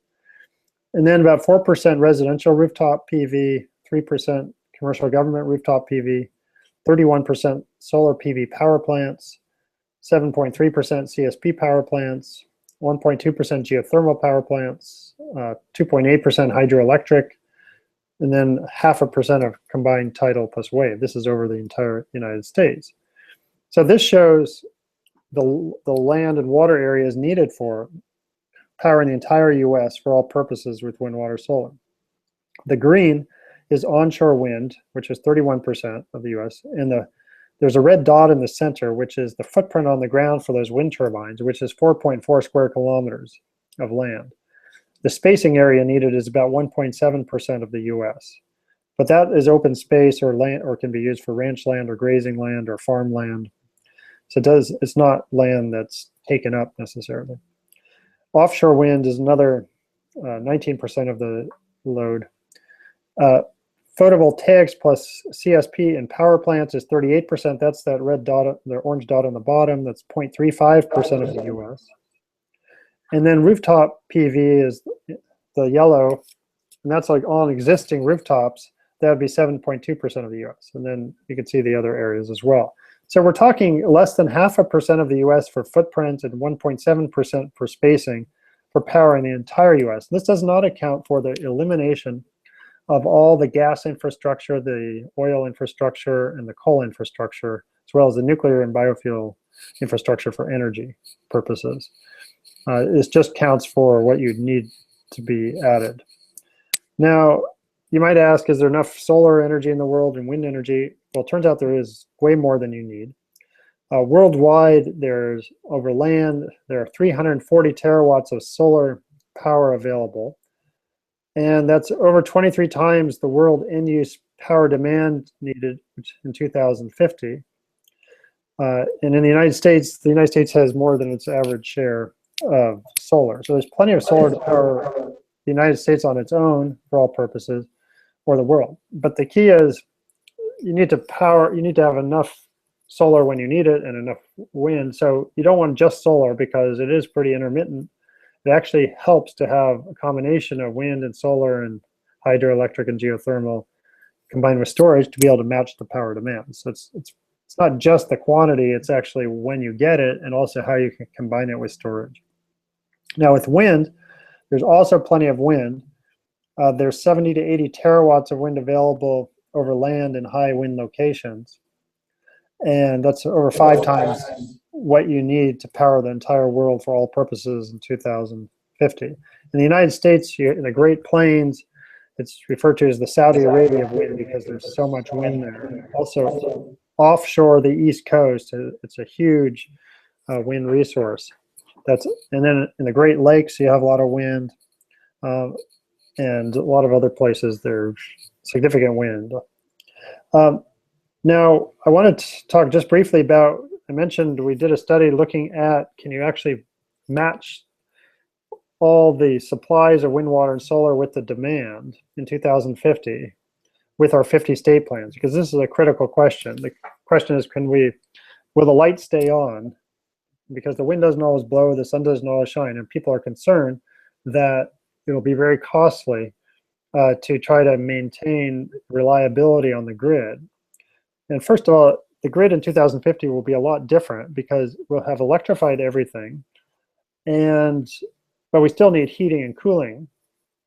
Speaker 10: And then about 4% residential rooftop PV, 3% commercial government rooftop PV, 31% solar PV power plants, 7.3% CSP power plants, 1.2% geothermal power plants, 2.8% hydroelectric, and then 0.5% of combined tidal plus wave. This is over the entire United States. So this shows the land and water areas needed for powering the entire US for all purposes with wind, water, solar. The green is onshore wind, which is 31% of the US, and there's a red dot in the center, which is the footprint on the ground for those wind turbines, which is 4.4 square kilometers of land. The spacing area needed is about 1.7% of the US. But that is open space or land, or can be used for ranch land or grazing land or farmland. So it's not land that's taken up necessarily. Offshore wind is another 19% of the load. Photovoltaics plus CSP and power plants is 38%. That's that red dot, the orange dot on the bottom. That's 0.35% of the US. And then rooftop PV is the yellow, and that's like on existing rooftops. That would be 7.2% of the US. And then you can see the other areas as well. So we're talking less than 0.5% of the US for footprint and 1.7% for spacing for powering the entire US. This does not account for the elimination of all the gas infrastructure, the oil infrastructure, and the coal infrastructure, as well as the nuclear and biofuel infrastructure for energy purposes. This just counts for what you'd need to be added. Now, you might ask, is there enough solar energy in the world and wind energy? Well, it turns out there is way more than you need. Worldwide, there's over land, there are 340 terawatts of solar power available. And that's over 23 times the world end-use power demand needed in 2050. And in the United States has more than its average share of solar. So there's plenty of solar to power the United States on its own for all purposes, or the world. But the key is you need to have enough solar when you need it and enough wind. So you don't want just solar because it is pretty intermittent it actually helps to have a combination of wind and solar and hydroelectric and geothermal combined with storage to be able to match the power demand. So it's not just the quantity, it's actually when you get it and also how you can combine it with storage. Now with wind, there's also plenty of wind. There's 70 to 80 terawatts of wind available over land in high wind locations. And that's over 5 times what you need to power the entire world for all purposes in 2050. In the United States, in the Great Plains, it's referred to as the Saudi Arabia of wind because there's so much wind there. Also, offshore the East Coast, it's a huge wind resource. And then in the Great Lakes, you have a lot of wind, and a lot of other places there's significant wind. Now, I wanted to talk just briefly about, I mentioned we did a study looking at, can you actually match all the supplies of wind, water, and solar with the demand in 2050 with our 50 state plans? Because this is a critical question. The question is, will the light stay on? Because the wind doesn't always blow, the sun doesn't always shine, and people are concerned that it will be very costly to try to maintain reliability on the grid. And first of all, the grid in 2050 will be a lot different because we'll have electrified everything, but we still need heating and cooling.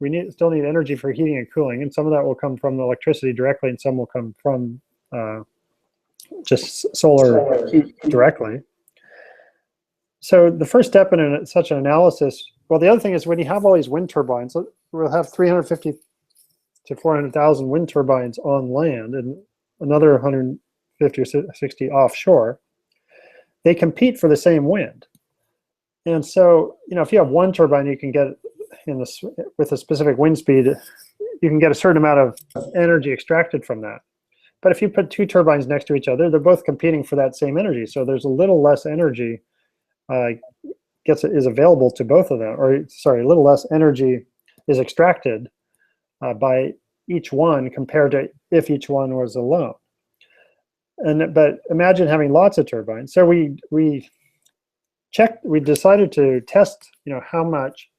Speaker 10: We still need energy for heating and cooling, and some of that will come from electricity directly, and some will come from just solar heat directly. So the first step in such an analysis, well, the other thing is when you have all these wind turbines, we'll have 350 to 400,000 wind turbines on land and another 150 or 60 offshore. They compete for the same wind. And so, if you have one turbine, you can get with a specific wind speed, you can get a certain amount of energy extracted from that. But if you put 2 turbines next to each other, they're both competing for that same energy. So there's a little less energy is available to both of them, or sorry, a little less energy is extracted by each one compared to if each one was alone. But imagine having lots of turbines. So we decided to test, how much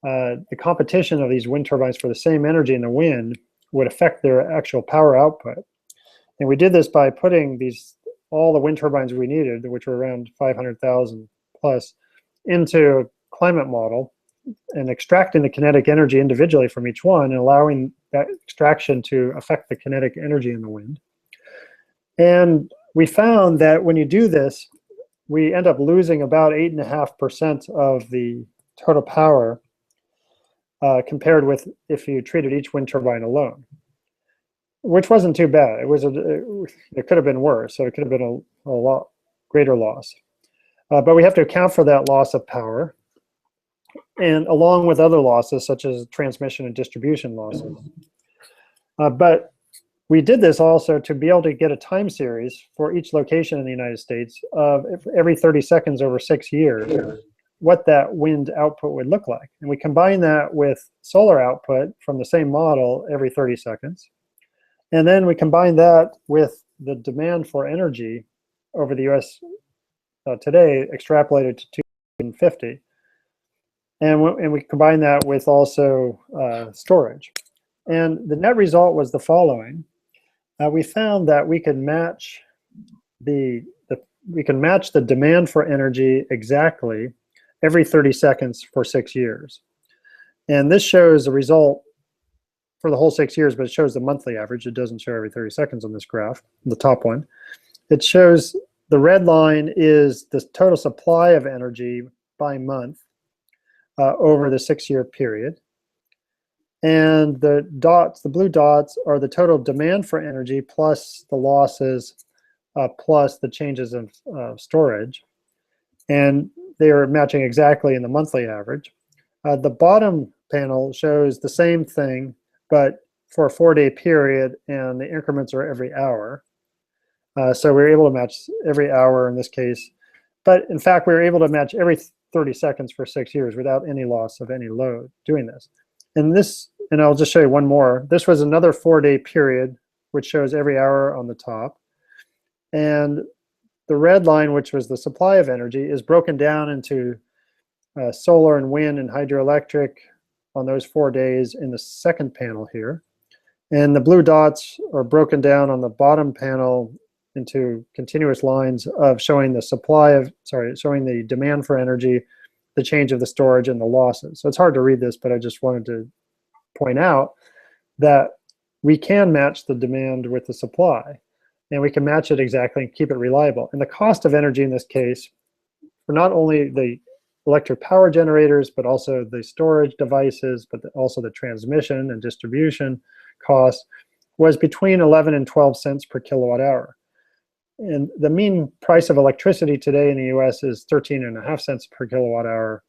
Speaker 10: the competition of these wind turbines for the same energy in the wind would affect their actual power output. And we did this by putting all the wind turbines we needed, which were around 500,000 plus, into a climate model and extracting the kinetic energy individually from each one and allowing that extraction to affect the kinetic energy in the wind. And we found that when you do this, we end up losing about 8.5% of the total power compared with if you treated each wind turbine alone, which wasn't too bad. It could have been worse, so it could have been a lot greater loss. But we have to account for that loss of power, and along with other losses such as transmission and distribution losses. But we did this also to be able to get a time series for each location in the United States of every 30 seconds over 6 years, what that wind output would look like. And we combine that with solar output from the same model every 30 seconds. And then we combine that with the demand for energy over the US today, extrapolated to 2050. And we combine that with also storage. And the net result was the following. We found that we can match the demand for energy exactly every 30 seconds for 6 years. And this shows the result for the whole 6 years, but it shows the monthly average. It doesn't show every 30 seconds on this graph, the top one. It shows the red line is the total supply of energy by month over the 6-year period. And the blue dots, are the total demand for energy plus the losses plus the changes of storage. And they are matching exactly in the monthly average. The bottom panel shows the same thing, but for a 4-day period, and the increments are every hour. So we were able to match every hour in this case. But in fact, we were able to match every 30 seconds for 6 years without any loss of any load doing this. And I'll just show you one more. This was another 4-day period, which shows every hour on the top. And the red line, which was the supply of energy, is broken down into solar and wind and hydroelectric on those 4 days in the second panel here. And the blue dots are broken down on the bottom panel into continuous lines of showing the showing the demand for energy, the change of the storage, and the losses. So it's hard to read this, but I just wanted to point out that we can match the demand with the supply, and we can match it exactly and keep it reliable. And the cost of energy in this case, for not only the electric power generators, but also the storage devices, but also the transmission and distribution costs, was between 11 and 12 cents per kilowatt hour. And the mean price of electricity today in the US is 13.5 cents per kilowatt hour.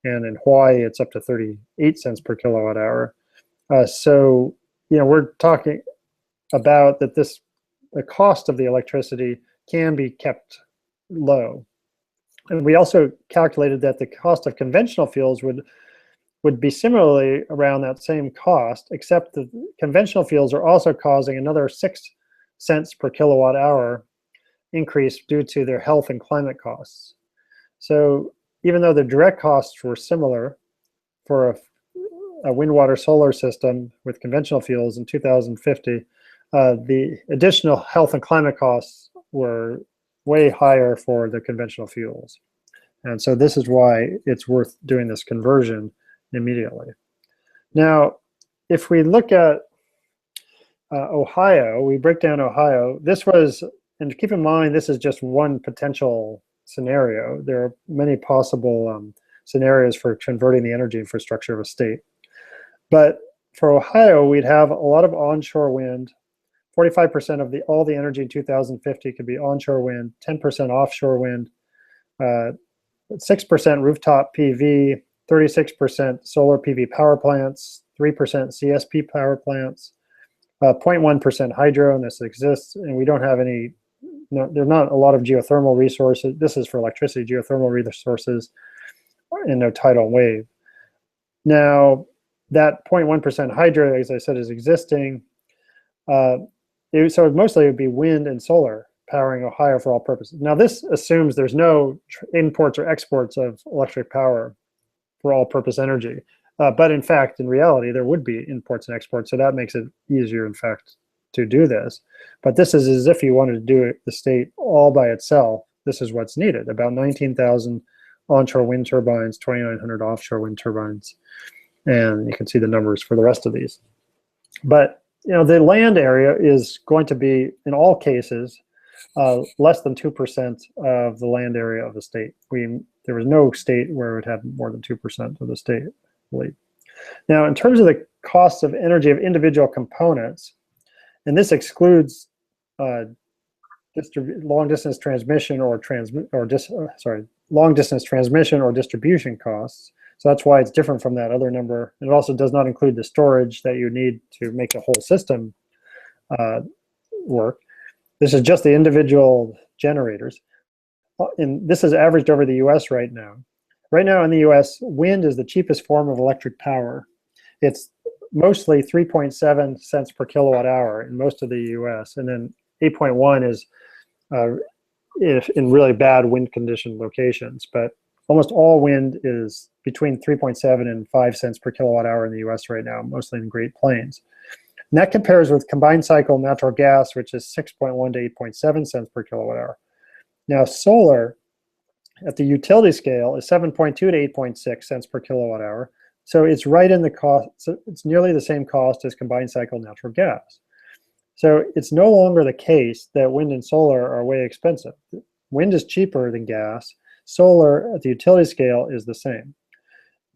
Speaker 10: And in Hawaii, it's up to 38 cents per kilowatt hour. So, you know, we're talking about that the cost of the electricity can be kept low. And we also calculated that the cost of conventional fuels would be similarly around that same cost, except the conventional fuels are also causing another 6 cents per kilowatt hour increase due to their health and climate costs. So even though the direct costs were similar for a wind, water, solar system with conventional fuels in 2050, the additional health and climate costs were way higher for the conventional fuels. And so this is why it's worth doing this conversion immediately. Now, if we look at Ohio, we break down Ohio. This was, and keep in mind, this is just one potential scenario. There are many possible scenarios for converting the energy infrastructure of a state. But for Ohio, we'd have a lot of onshore wind. 45% of all the energy in 2050 could be onshore wind, 10% offshore wind, 6% rooftop PV, 36% solar PV power plants, 3% CSP power plants, 0.1% hydro, and this exists, and we don't have any, there's not a lot of geothermal resources. This is for electricity, geothermal resources, and no tidal wave. Now, that 0.1% hydro, as I said, is existing. So mostly it would be wind and solar powering Ohio for all purposes. Now this assumes there's no imports or exports of electric power for all-purpose energy. But in fact, in reality, there would be imports and exports, so that makes it easier, in fact, to do this. But this is as if you wanted to do it, the state all by itself. This is what's needed, about 19,000 onshore wind turbines, 2,900 offshore wind turbines. And you can see the numbers for the rest of these. But you know, the land area is going to be, in all cases, less than 2% of the land area of the state. There was no state where it would have more than 2% of the state. Now, in terms of the costs of energy of individual components, and this excludes long-distance transmission or long-distance transmission or distribution costs. So that's why it's different from that other number. It also does not include the storage that you need to make the whole system work. This is just the individual generators. And this is averaged over the US right now. Right now in the US, wind is the cheapest form of electric power. It's mostly 3.7 cents per kilowatt hour in most of the US, and then 8.1 is if in really bad wind condition locations. But almost all wind is between 3.7 and 5 cents per kilowatt hour in the US right now, mostly in Great Plains. And that compares with combined cycle natural gas, which is 6.1 to 8.7 cents per kilowatt hour. Now solar at the utility scale is 7.2 to 8.6 cents per kilowatt hour. So it's right in the cost, so it's nearly the same cost as combined cycle natural gas. So it's no longer the case that wind and solar are way expensive. Wind is cheaper than gas. Solar at the utility scale is the same.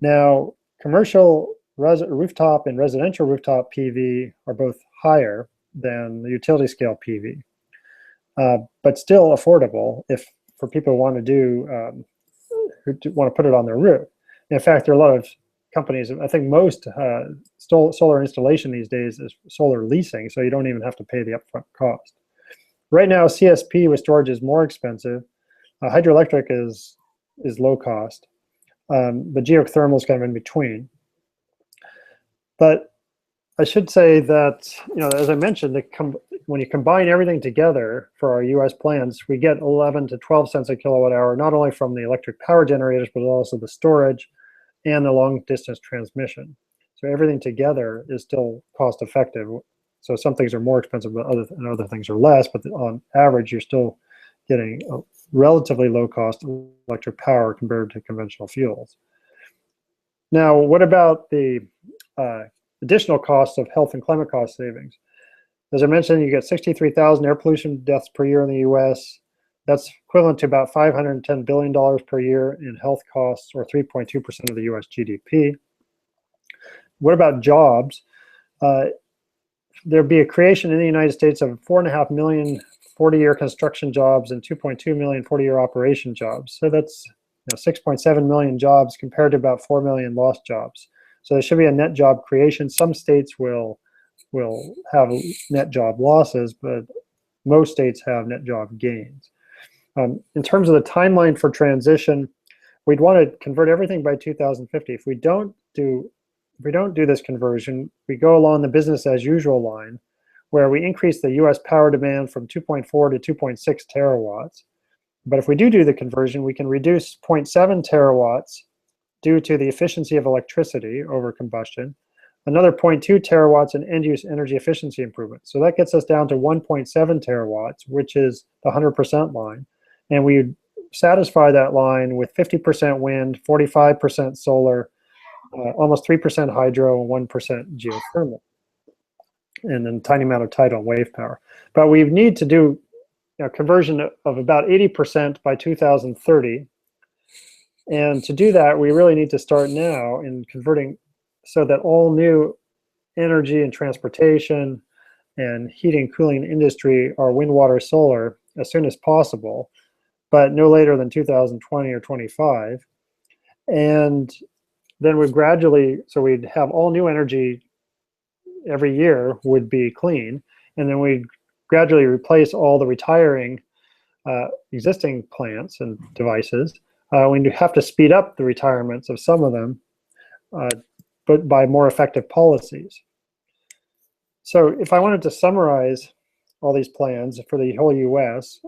Speaker 10: Now, commercial rooftop and residential rooftop PV are both higher than the utility scale PV, but still affordable for people who want to who want to put it on their roof. In fact, there are a lot of companies, I think most solar installation these days is solar leasing, so you don't even have to pay the upfront cost. Right now, CSP with storage is more expensive. Hydroelectric is low cost, but geothermal is kind of in between. But I should say that, you know, as I mentioned, when you combine everything together for our US plans, we get 11 to 12 cents a kilowatt hour, not only from the electric power generators, but also the storage and the long distance transmission. So everything together is still cost effective. So some things are more expensive than other things are less, but on average, you're still getting a relatively low cost electric power compared to conventional fuels. Now, what about the additional costs of health and climate cost savings? As I mentioned, you get 63,000 air pollution deaths per year in the US. That's equivalent to about $510 billion per year in health costs, or 3.2% of the US GDP. What about jobs? There'd be a creation in the United States of 4.5 million 40-year construction jobs and 2.2 million 40-year operation jobs. So that's 6.7 million jobs compared to about 4 million lost jobs. So there should be a net job creation. Some states will have net job losses, but most states have net job gains. In terms of the timeline for transition, we'd want to convert everything by 2050. If we don't do this conversion, we go along the business as usual line, where we increase the US power demand from 2.4 to 2.6 terawatts. But if we do the conversion, we can reduce 0.7 terawatts due to the efficiency of electricity over combustion, another 0.2 terawatts in end-use energy efficiency improvements. So that gets us down to 1.7 terawatts, which is the 100% line. And we satisfy that line with 50% wind, 45% solar, almost 3% hydro, and 1% geothermal, and then a tiny amount of tidal and wave power. But we need to do a conversion of about 80% by 2030. And to do that, we really need to start now in converting so that all new energy and transportation and heating, cooling industry are wind, water, solar as soon as possible, but no later than 2020 or 25. And then we gradually, so we'd have all new energy every year would be clean, and then we'd gradually replace all the retiring existing plants and devices. We have to speed up the retirements of some of them, but by more effective policies. So if I wanted to summarize all these plans for the whole US,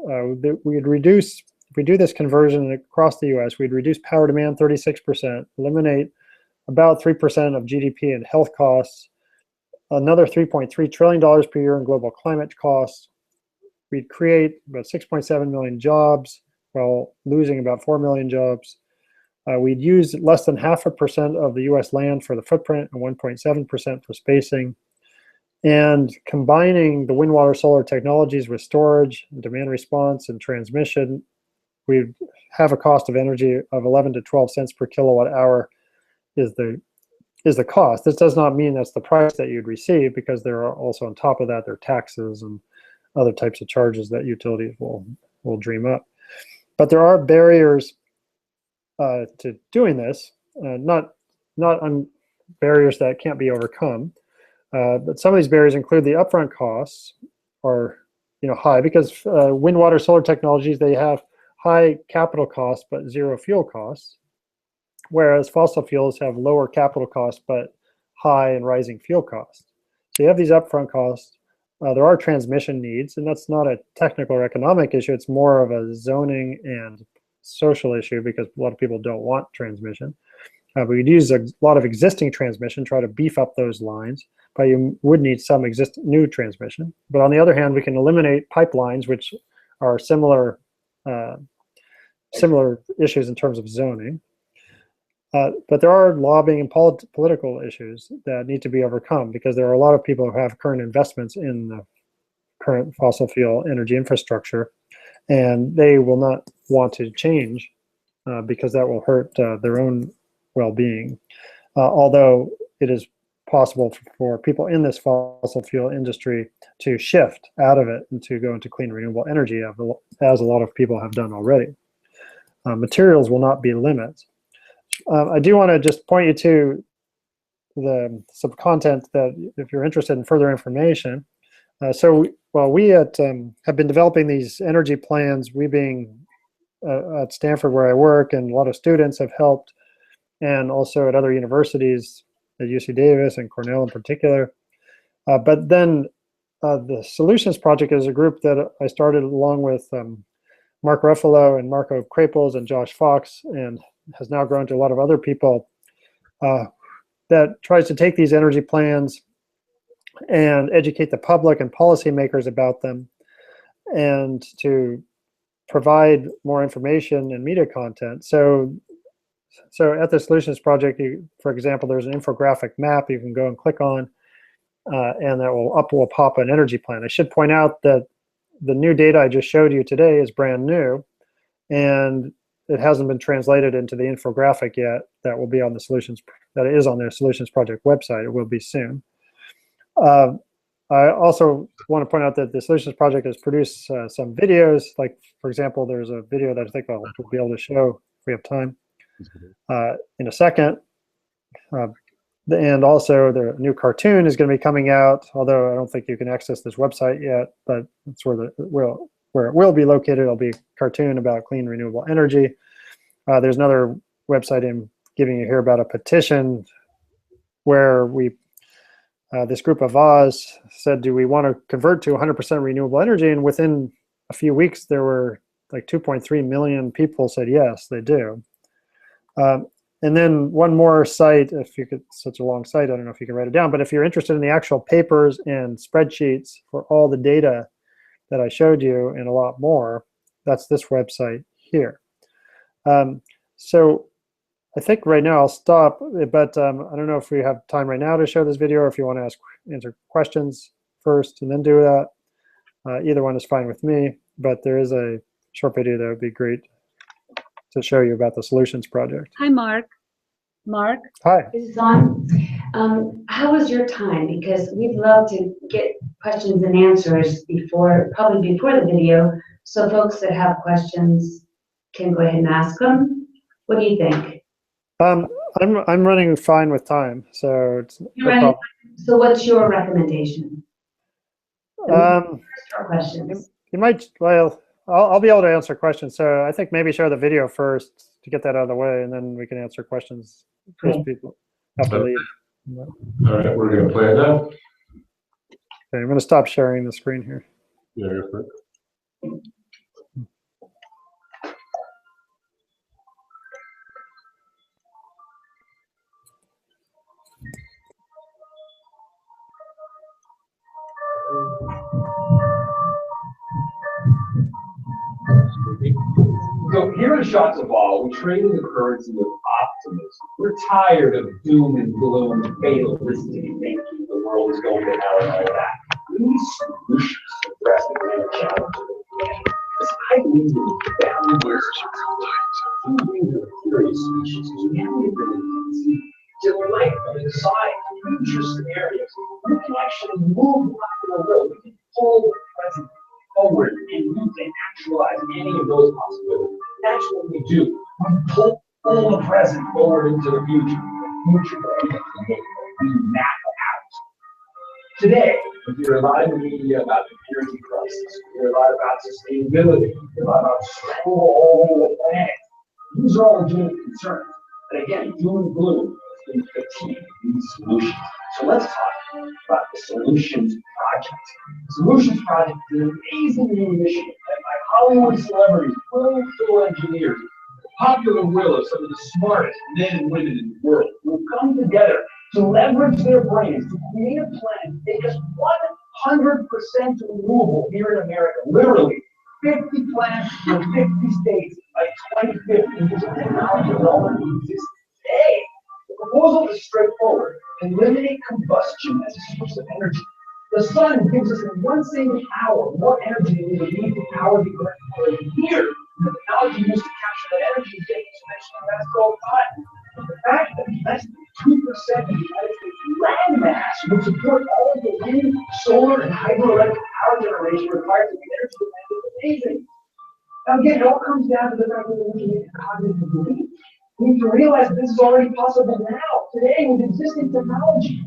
Speaker 10: we'd reduce, if we do this conversion across the US, we'd reduce power demand 36%, eliminate about 3% of GDP in health costs, another $3.3 trillion per year in global climate costs. We'd create about 6.7 million jobs while losing about 4 million jobs. We'd use less than 0.5% of the US land for the footprint and 1.7% for spacing. And combining the wind, water, solar technologies with storage, demand response, and transmission, we'd have a cost of energy of 11 to 12 cents per kilowatt hour is the cost. This does not mean that's the price that you'd receive, because there are also, on top of that, there are taxes and other types of charges that utilities will dream up. But there are barriers to doing this, not barriers that can't be overcome. But some of these barriers include the upfront costs are high, because wind, water, solar technologies, they have high capital costs but zero fuel costs, whereas fossil fuels have lower capital costs but high and rising fuel costs. So you have these upfront costs. There are transmission needs, and that's not a technical or economic issue. It's more of a zoning and social issue, because a lot of people don't want transmission. But we'd use a lot of existing transmission, try to beef up those lines, but you would need some new transmission. But on the other hand, we can eliminate pipelines, which are similar issues in terms of zoning. But there are lobbying and political issues that need to be overcome, because there are a lot of people who have current investments in the current fossil fuel energy infrastructure, and they will not want to change because that will hurt their own well-being. Although it is possible for people in this fossil fuel industry to shift out of it and to go into clean renewable energy, as a lot of people have done already. Materials will not be limits. I do want to just point you to some content that, if you're interested in further information. We have been developing these energy plans, we being at Stanford where I work, and a lot of students have helped, and also at other universities, at UC Davis and Cornell in particular. But then the Solutions Project is a group that I started along with Mark Ruffalo and Marco Krapels and Josh Fox, and has now grown to a lot of other people that tries to take these energy plans and educate the public and policymakers about them, and to provide more information and media content. So at the Solutions Project, for example, there's an infographic map you can go and click on, and that will pop an energy plan. I should point out that the new data I just showed you today is brand new, and it hasn't been translated into the infographic yet. That will be on the Solutions, that is on the Solutions Project website. It will be soon. I also want to point out that the Solutions Project has produced some videos. Like, for example, there's a video that I think we'll be able to show if we have time in a second. And also, the new cartoon is going to be coming out, although I don't think you can access this website yet, but that's where it will be located. It'll be a cartoon about clean, renewable energy. There's another website I'm giving you here about a petition where this group of Oz said, do we want to convert to 100% renewable energy? And within a few weeks, there were like 2.3 million people said yes, they do. And then one more site, if you could, such a long site, I don't know if you can write it down, but if you're interested in the actual papers and spreadsheets for all the data that I showed you and a lot more, that's this website here. So I think right now I'll stop, but I don't know if we have time right now to show this video, or if you want to answer questions first and then do that. Either one is fine with me, but there is a short video that would be great to show you about the Solutions Project.
Speaker 8: Hi, Mark. Mark?
Speaker 10: Hi.
Speaker 8: Is this on? How was your time? Because we'd love to get questions and answers probably before the video, so folks that have questions can go ahead and ask them. What do you think?
Speaker 10: I'm running fine with time, so it's no problem.
Speaker 8: So what's your recommendation? Questions.
Speaker 10: You might, well, I'll be able to answer questions. So I think maybe share the video first to get that out of the way, and then we can answer questions as people have to leave.
Speaker 9: All right, we're going to play it now.
Speaker 10: Okay, I'm going to stop sharing the screen here.
Speaker 9: Yeah, go for it.
Speaker 11: So here at Shots of All, we trade in the currency of optimism. We're tired of doom and gloom and fatalistic thinking the world is going to hell and all that. We need solutions to address the great challenges of humanity. As I believe in boundless humans are curious species whose memory ability to relate and decide future scenarios. We can actually move life in the world. We can pull the present forward and you can actualize any of those possibilities. That's what we do. We pull the present forward into the future. We map out. Today, we hear a lot in the media about the energy crisis. We hear a lot about sustainability. We hear a lot about the planet. These are all legitimate concerns. But again, doom and gloom is fatigue these solutions. So let's talk about the Solutions Project. The Solutions Project is an amazing new mission led by Hollywood celebrities, brilliant civil engineers, the popular will of some of the smartest men and women in the world who have come together to leverage their brains to create a plan to take us 100% renewable here in America. Literally, 50 plants in 50 states by 2050, which is a technology that already exists today. The proposal is straightforward. Eliminate combustion as a source of energy. The sun gives us in one single hour more energy than we would need to power the earth for a year. The technology used to capture that energy is getting exponentially faster all the time. The fact that less than 2% of the United States land mass would support all of the wind, solar, and hydroelectric power generation required to meet energy demand is amazing. Now again, it all comes down to the fact that we need a cognitive belief. We need to realize that this is already possible now, today, with existing technology.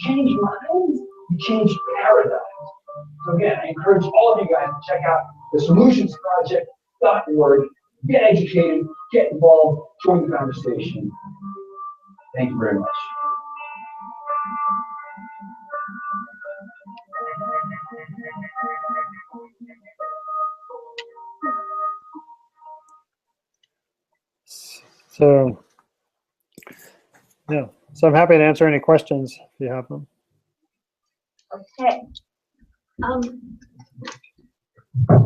Speaker 11: Change minds, change paradigms. So again, I encourage all of you guys to check out the solutionsproject.org, get educated, get involved, join the conversation. Thank you very much.
Speaker 10: So, yeah. So I'm happy to answer any questions if you have them.
Speaker 3: Okay.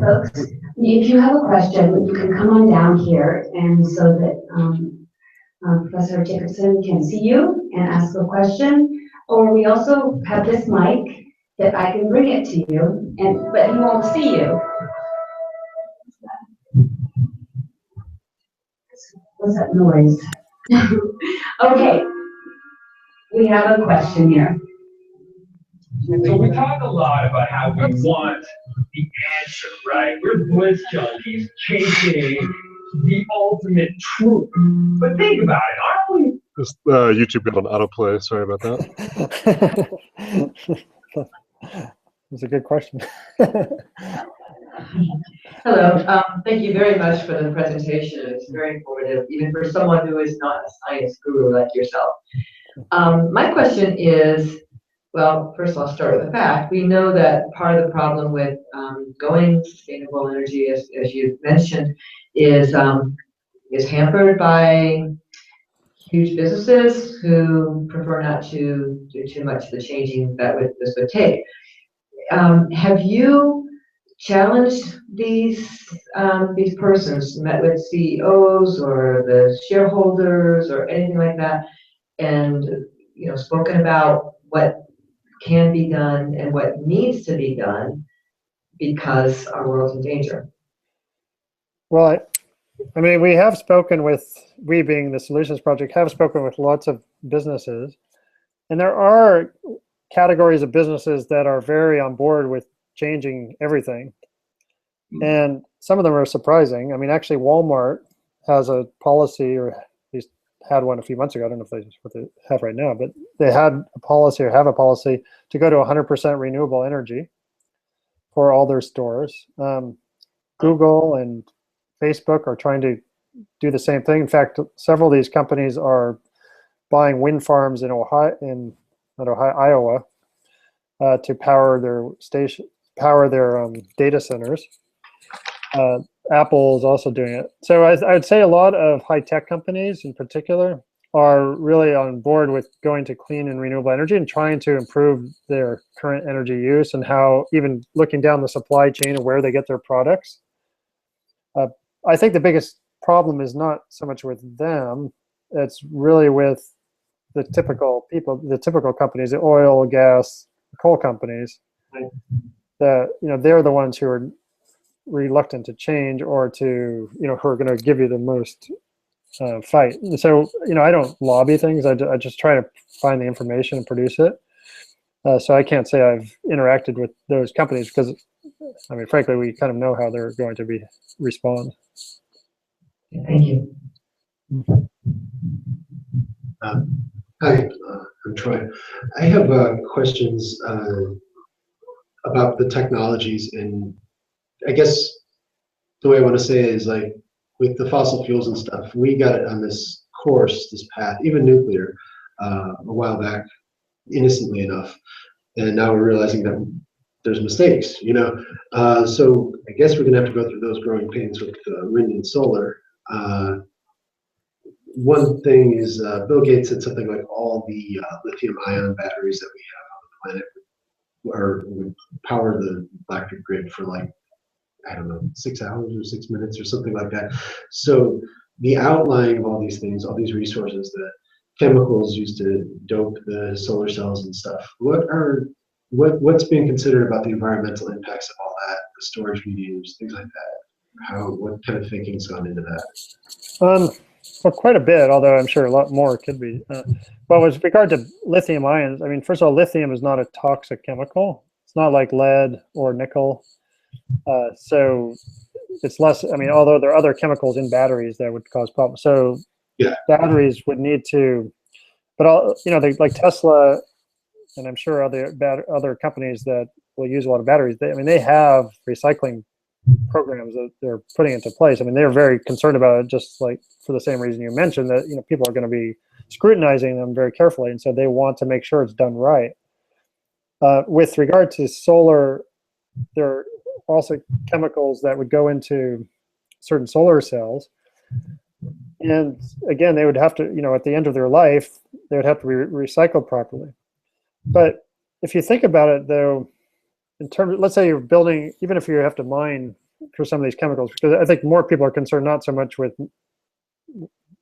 Speaker 8: Folks, if you have a question, you can come on down here, and so that Professor Jacobson can see you and ask a question. Or we also have this mic that I can bring it to you, but he won't see you. What's that noise? Okay, we have a question here.
Speaker 11: So we talk a lot about how we want the answer, right? We're bliss junkies chasing the ultimate truth. But think about it, aren't we?
Speaker 2: This YouTube got on autoplay. Sorry about that.
Speaker 10: That's a good question.
Speaker 12: Hello, thank you very much for the presentation. It's very informative, even for someone who is not a science guru like yourself. My question is, well, first I'll start with the fact. We know that part of the problem with going sustainable energy, as you mentioned, is hampered by huge businesses who prefer not to do too much of the changing that this would take. Have you challenged these persons, met with CEOs or the shareholders or anything like that, and spoken about what can be done and what needs to be done because our world's in danger?
Speaker 10: Well, I mean, we have spoken with, we being the Solutions Project, have spoken with lots of businesses, and there are categories of businesses that are very on board with changing everything. And some of them are surprising. I mean, actually, Walmart has a policy, or at least had one a few months ago. I don't know if what they have right now, but they had a policy or have a policy to go to 100% renewable energy for all their stores. Google and Facebook are trying to do the same thing. In fact, several of these companies are buying wind farms in Iowa, to power their data centers. Apple is also doing it. So I'd say a lot of high-tech companies in particular are really on board with going to clean and renewable energy and trying to improve their current energy use, and how even looking down the supply chain of where they get their products. I think the biggest problem is not so much with them, it's really with the typical people, the typical companies, the oil, gas, coal companies, that they're the ones who are reluctant to change, or to who are going to give you the most fight. And so I don't lobby things. I just try to find the information and produce it. So I can't say I've interacted with those companies, because I mean, frankly, we kind of know how they're going to respond.
Speaker 12: Thank you.
Speaker 13: Hi, I'm Troy. I have questions about the technologies, and I guess the way I want to say it is, like, with the fossil fuels and stuff, we got it on this course, this path, even nuclear, a while back, innocently enough, and now we're realizing that there's mistakes, so I guess we're gonna have to go through those growing pains with wind and solar. One thing is, Bill Gates said something like all the lithium-ion batteries that we have on the planet would power the electric grid for, like, I don't know, 6 hours or 6 minutes or something like that. So the outlying of all these things, all these resources, the chemicals used to dope the solar cells and stuff, what's being considered about the environmental impacts of all that, the storage mediums, things like that? What kind of thinking's gone into that?
Speaker 10: Well, quite a bit, although I'm sure a lot more could be. But with regard to lithium ions, I mean, first of all, lithium is not a toxic chemical. It's not like lead or nickel. So it's less, I mean, although there are other chemicals in batteries that would cause problems. So yeah, batteries would need to, but like Tesla, and I'm sure other companies that will use a lot of batteries, they have recycling programs that they're putting into place. I mean, they're very concerned about it, just like for the same reason you mentioned, that people are going to be scrutinizing them very carefully, and so they want to make sure it's done right. With regard to solar, there are also chemicals that would go into certain solar cells, And again, they would have to, at the end of their life, they would have to be recycled properly. But if you think about it, though, in terms, let's say you're building, even if you have to mine for some of these chemicals, because I think more people are concerned not so much with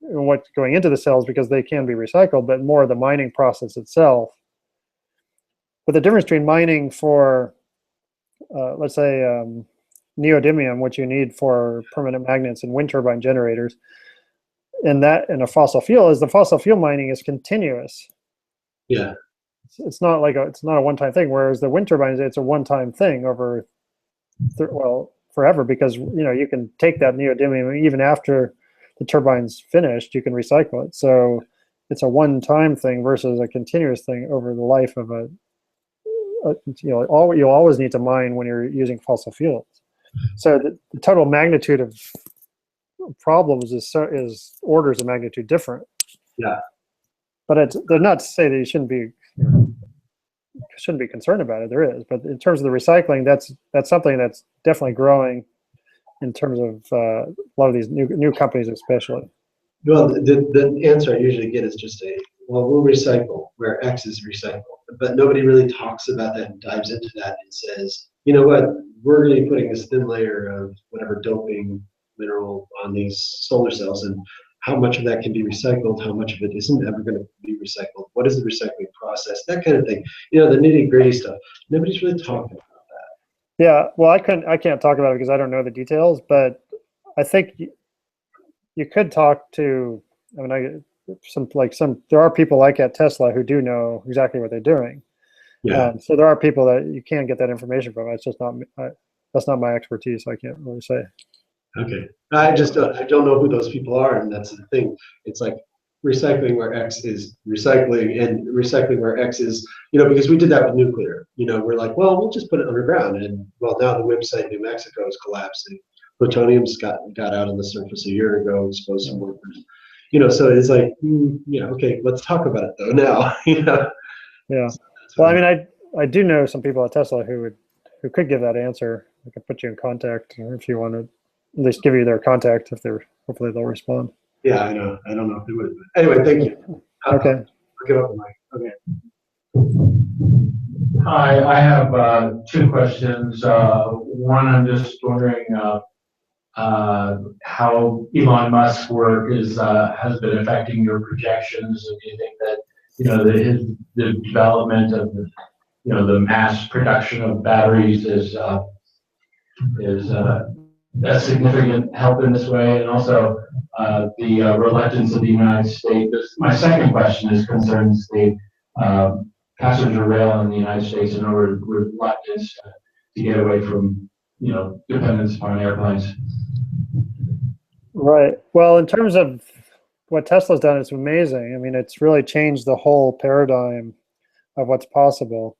Speaker 10: what's going into the cells because they can be recycled, but more the mining process itself. But the difference between mining for, let's say, neodymium, which you need for permanent magnets and wind turbine generators, and a fossil fuel is the fossil fuel mining is continuous.
Speaker 13: Yeah.
Speaker 10: It's not a one-time thing. Whereas the wind turbines, it's a one-time thing over, forever, because you can take that neodymium even after the turbine's finished, you can recycle it. So it's a one-time thing versus a continuous thing over the life of you'll always need to mine when you're using fossil fuels. So the total magnitude of problems is orders of magnitude different.
Speaker 13: Yeah.
Speaker 10: But they're not to say that you shouldn't be concerned about it. There is, but in terms of the recycling, that's something that's definitely growing in terms of a lot of these new companies, especially.
Speaker 13: Well, the answer I usually get is just we'll recycle where X is recycled, but nobody really talks about that and dives into that and says, you know what, we're going to be putting this thin layer of whatever doping mineral on these solar cells, and how much of that can be recycled, how much of it isn't ever going to be recycled, what is the recycling process, that kind of thing. The nitty-gritty stuff. Nobody's really talking about that.
Speaker 10: Yeah, well, I can't talk about it because I don't know the details, but I think you could talk to, there are people like at Tesla who do know exactly what they're doing.
Speaker 13: Yeah.
Speaker 10: So there are people that you can get that information from. It's just that's not my expertise, so I can't really say.
Speaker 13: Okay. I don't know who those people are, and that's the thing. It's like recycling where X is recycling, and recycling where X is, because we did that with nuclear. We're like, well, we'll just put it underground, and well, now the website in New Mexico is collapsing. Plutonium's got out on the surface a year ago, exposed some workers. So it's like, okay, let's talk about it though now.
Speaker 10: Yeah. Well, I mean, I do know some people at Tesla who could give that answer. I could put you in contact if you want to at least give you their contact. Hopefully they'll respond.
Speaker 13: Yeah, I know. I don't know if they would. But anyway, thank you.
Speaker 10: Okay.
Speaker 13: I'll give up the mic. Okay.
Speaker 14: Hi, I have two questions. One, I'm just wondering how Elon Musk's work has been affecting your projections, and do you think that the development of the mass production of batteries is a significant help in this way, and also the reluctance of the United States. My second question concerns the passenger rail in the United States and our reluctance to get away from dependence upon airplanes.
Speaker 10: Right. Well, in terms of what Tesla's done, it's amazing. I mean, it's really changed the whole paradigm of what's possible.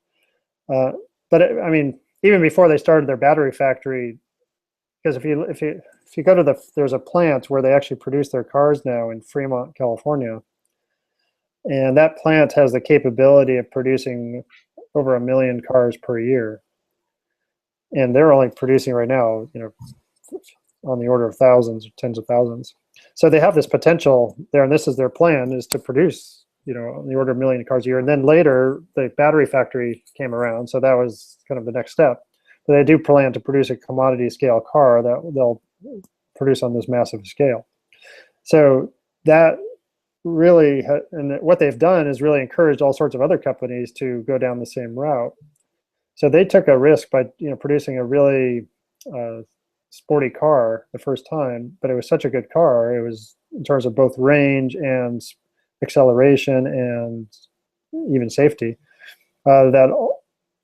Speaker 10: But I mean, even before they started their battery factory, because if you go to there's a plant where they actually produce their cars now in Fremont, California, and that plant has the capability of producing over 1 million cars per year, and they're only producing right now, on the order of thousands or tens of thousands. So they have this potential there, and this is their plan, is to produce, on the order of 1 million cars a year. And then later, the battery factory came around, so that was kind of the next step. But they do plan to produce a commodity scale car that they'll produce on this massive scale. So that really, and what they've done is really encouraged all sorts of other companies to go down the same route. So they took a risk by producing a really sporty car the first time, but it was such a good car. It was, in terms of both range and acceleration and even safety, that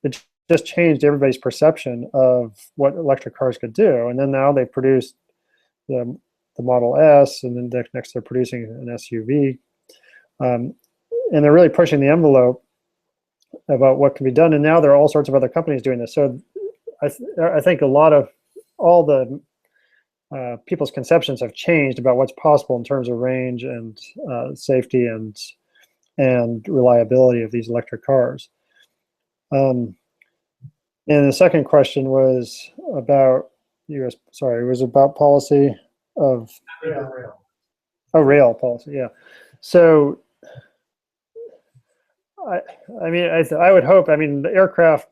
Speaker 10: it just changed everybody's perception of what electric cars could do. And then now they produced the Model S, and then next they're producing an SUV, and they're really pushing the envelope about what can be done. And now there are all sorts of other companies doing this. So I think all the people's conceptions have changed about what's possible in terms of range and safety and reliability of these electric cars. And the second question was about it was about policy of. Oh, rail policy, yeah. So, I mean, I would hope, I mean, the aircraft,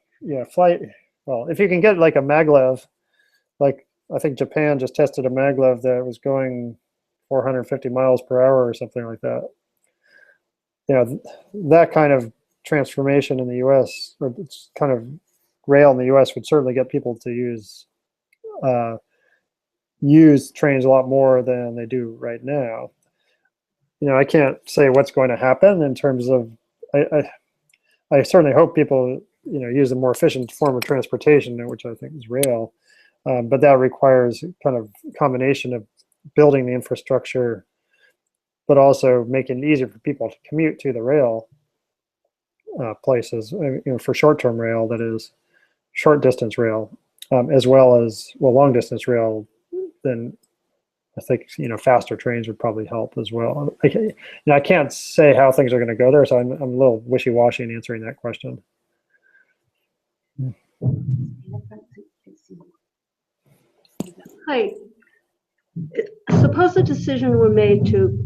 Speaker 10: flight, well, if you can get like a maglev, like I think Japan just tested a maglev that was going 450 miles per hour or something like that. That kind of transformation in the US, or it's kind of rail in the US would certainly get people to use trains a lot more than they do right now. I can't say what's going to happen in terms of, I certainly hope people, use a more efficient form of transportation, which I think is rail. But that requires kind of combination of building the infrastructure, but also making it easier for people to commute to the rail places, for short-term rail, that is, short distance rail, as well as, long distance rail. Then I think, faster trains would probably help as well. I can't say how things are going to go there, so I'm a little wishy-washy in answering that question.
Speaker 15: Hi. Suppose a decision were made to,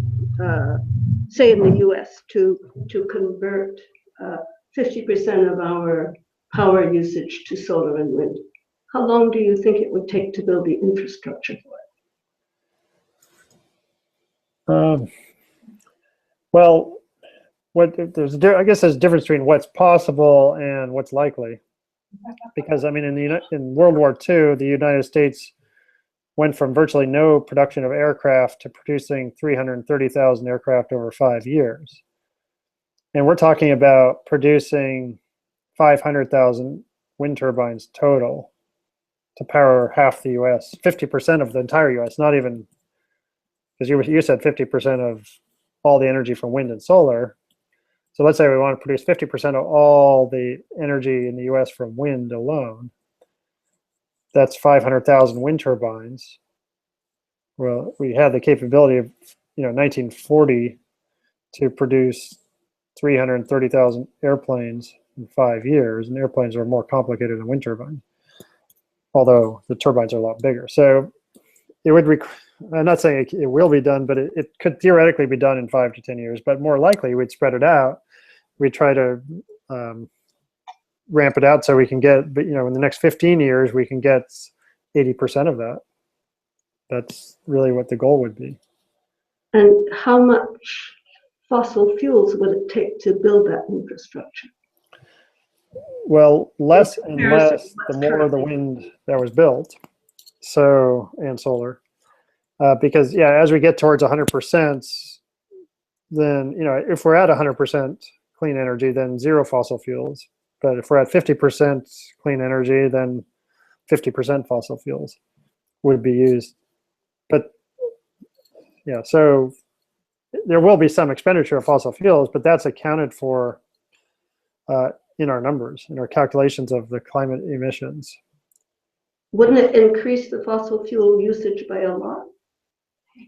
Speaker 15: say in the US, to convert 50% of our power usage to solar and wind. How long do you think it would take to build the infrastructure for it?
Speaker 10: Well, I guess there's a difference between what's possible and what's likely. Because I mean, in World War II, the United States went from virtually no production of aircraft to producing 330,000 aircraft over 5 years. And we're talking about producing 500,000 wind turbines total to power half the US, 50% of the entire US, not even, because you said 50% of all the energy from wind and solar. So let's say we want to produce 50% of all the energy in the US from wind alone. That's 500,000 wind turbines. Well, we had the capability of, 1940 to produce 330,000 airplanes in 5 years, and airplanes are more complicated than wind turbines, although the turbines are a lot bigger. So it would, I'm not saying it will be done, but it could theoretically be done in 5 to 10 years, but more likely we'd spread it out. We'd try to ramp it out so we can get, in the next 15 years, we can get 80% of that. That's really what the goal would be.
Speaker 15: And how much fossil fuels would it take to build that infrastructure?
Speaker 10: Well, less and less the more the wind that was built, and solar. Because, as we get towards 100%, then, if we're at 100% clean energy, then zero fossil fuels. But if we're at 50% clean energy, then 50% fossil fuels would be used. But so there will be some expenditure of fossil fuels, but that's accounted for in our numbers, in our calculations of the climate emissions.
Speaker 15: Wouldn't it increase the fossil fuel usage by a lot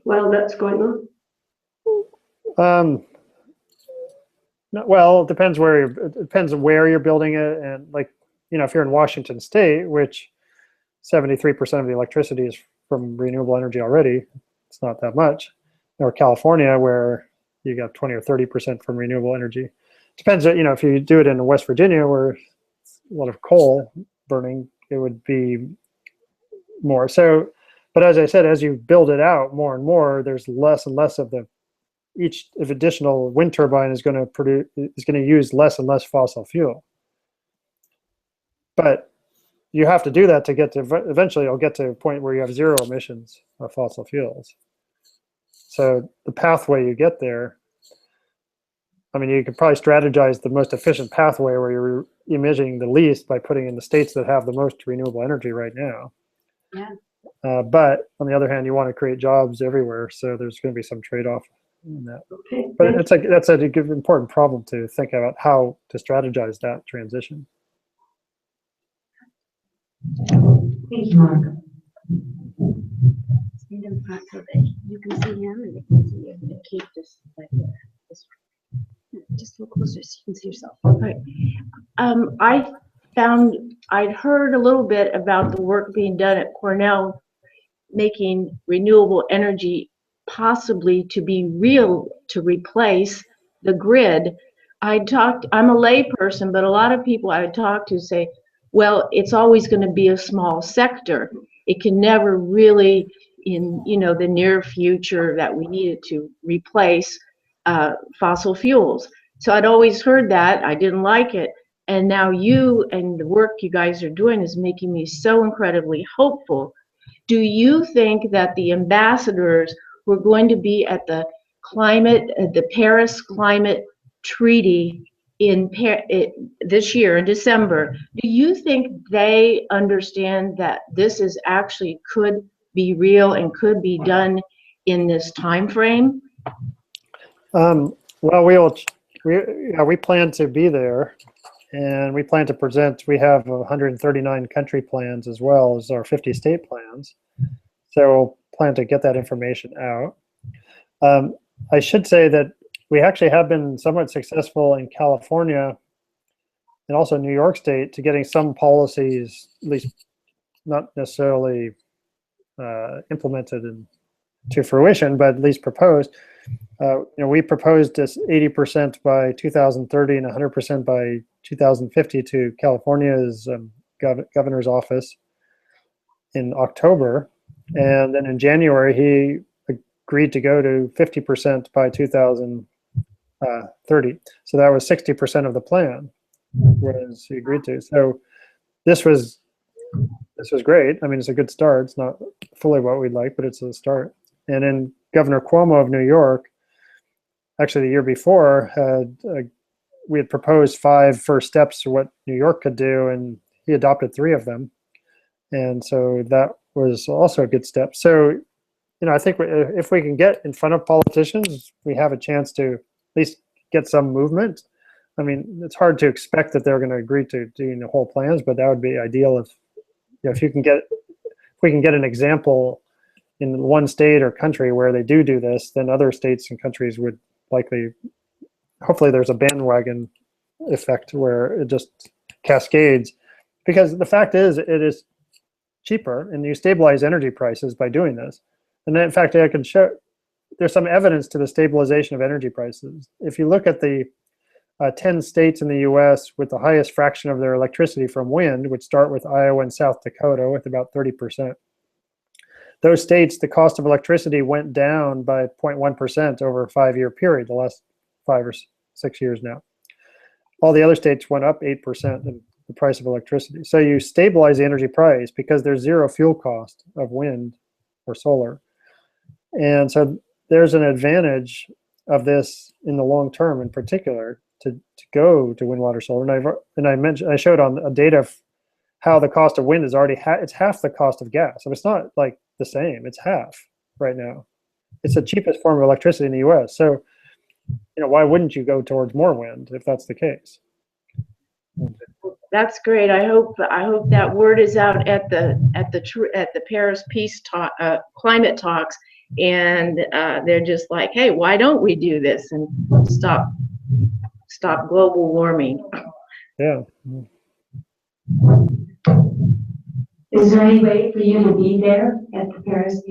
Speaker 15: while that's going on?
Speaker 10: No, well, it depends where you're building it, and if you're in Washington State, which 73% of the electricity is from renewable energy already, it's not that much. Or California, where you got 20 or 30% from renewable energy. Depends, if you do it in West Virginia, where it's a lot of coal burning, it would be more. So, but as I said, as you build it out more and more, there's less and less of each additional wind turbine is going to use less and less fossil fuel. But you have to do that to get to, eventually you'll get to a point where you have zero emissions of fossil fuels. So the pathway you get there, I mean, you could probably strategize the most efficient pathway where you're emitting the least by putting in the states that have the most renewable energy right now.
Speaker 15: Yeah.
Speaker 10: But on the other hand, you want to create jobs everywhere, so there's going to be some trade-off in that.
Speaker 15: Okay.
Speaker 10: But that's an important problem to think about, how to strategize that transition.
Speaker 8: Thank you, Mark.
Speaker 5: Stand in front so that you can see him and they can see you. And keep this like this. Just a little closer so you can see yourself.
Speaker 15: All right. I'd heard a little bit about the work being done at Cornell, making renewable energy
Speaker 16: possibly to be real to replace the grid. I'm a lay person, but a lot of people I talk to say, well, it's always going to be a small sector. It can never really, in the near future, that we needed to replace fossil fuels. So I'd always heard that. I didn't like it. And now you and the work you guys are doing is making me so incredibly hopeful. Do you think that the ambassadors who are going to be at the Paris Climate Treaty this year in December, do you think they understand that this is actually could be real and could be done in this time frame?
Speaker 10: Well, we plan to be there, and we plan to present. We have 139 country plans as well as our 50 state plans. So we'll plan to get that information out. I should say that we actually have been somewhat successful in California and also New York State to getting some policies, at least not necessarily implemented to fruition, but at least proposed. We proposed this 80% by 2030 and 100% by 2050 to California's governor's office in October. And then in January, he agreed to go to 50% by 2030. So that was 60% of the plan was he agreed to. So this was great. I mean, it's a good start. It's not fully what we'd like, but it's a start. And then Governor Cuomo of New York, actually the year before, we had proposed 5 first steps to what New York could do, and he adopted 3 of them. And so that was also a good step. So, I think if we can get in front of politicians, we have a chance to at least get some movement. I mean, it's hard to expect that they're going to agree to doing the whole plans, but that would be ideal if we can get an example in one state or country where they do this, then other states and countries would hopefully there's a bandwagon effect where it just cascades. Because the fact is, it is cheaper, and you stabilize energy prices by doing this. And then, in fact, I can show there's some evidence to the stabilization of energy prices. If you look at the 10 states in the US with the highest fraction of their electricity from wind, which start with Iowa and South Dakota with about 30%. Those states, the cost of electricity went down by 0.1% over a 5-year period, the last 5 or 6 years now. All the other states went up 8% in the price of electricity. So you stabilize the energy price because there's zero fuel cost of wind or solar. And so there's an advantage of this in the long term, in particular, to go to wind, water, solar. And I showed on a data of how the cost of wind is already it's half the cost of gas. So it's not like the same; it's half right now. It's the cheapest form of electricity in the U.S. So, why wouldn't you go towards more wind if that's the case?
Speaker 16: That's great. I hope that word is out at the Paris climate talks, and they're just like, hey, why don't we do this and stop global warming?
Speaker 10: Yeah.
Speaker 8: Is there any way for you to be there at the Paris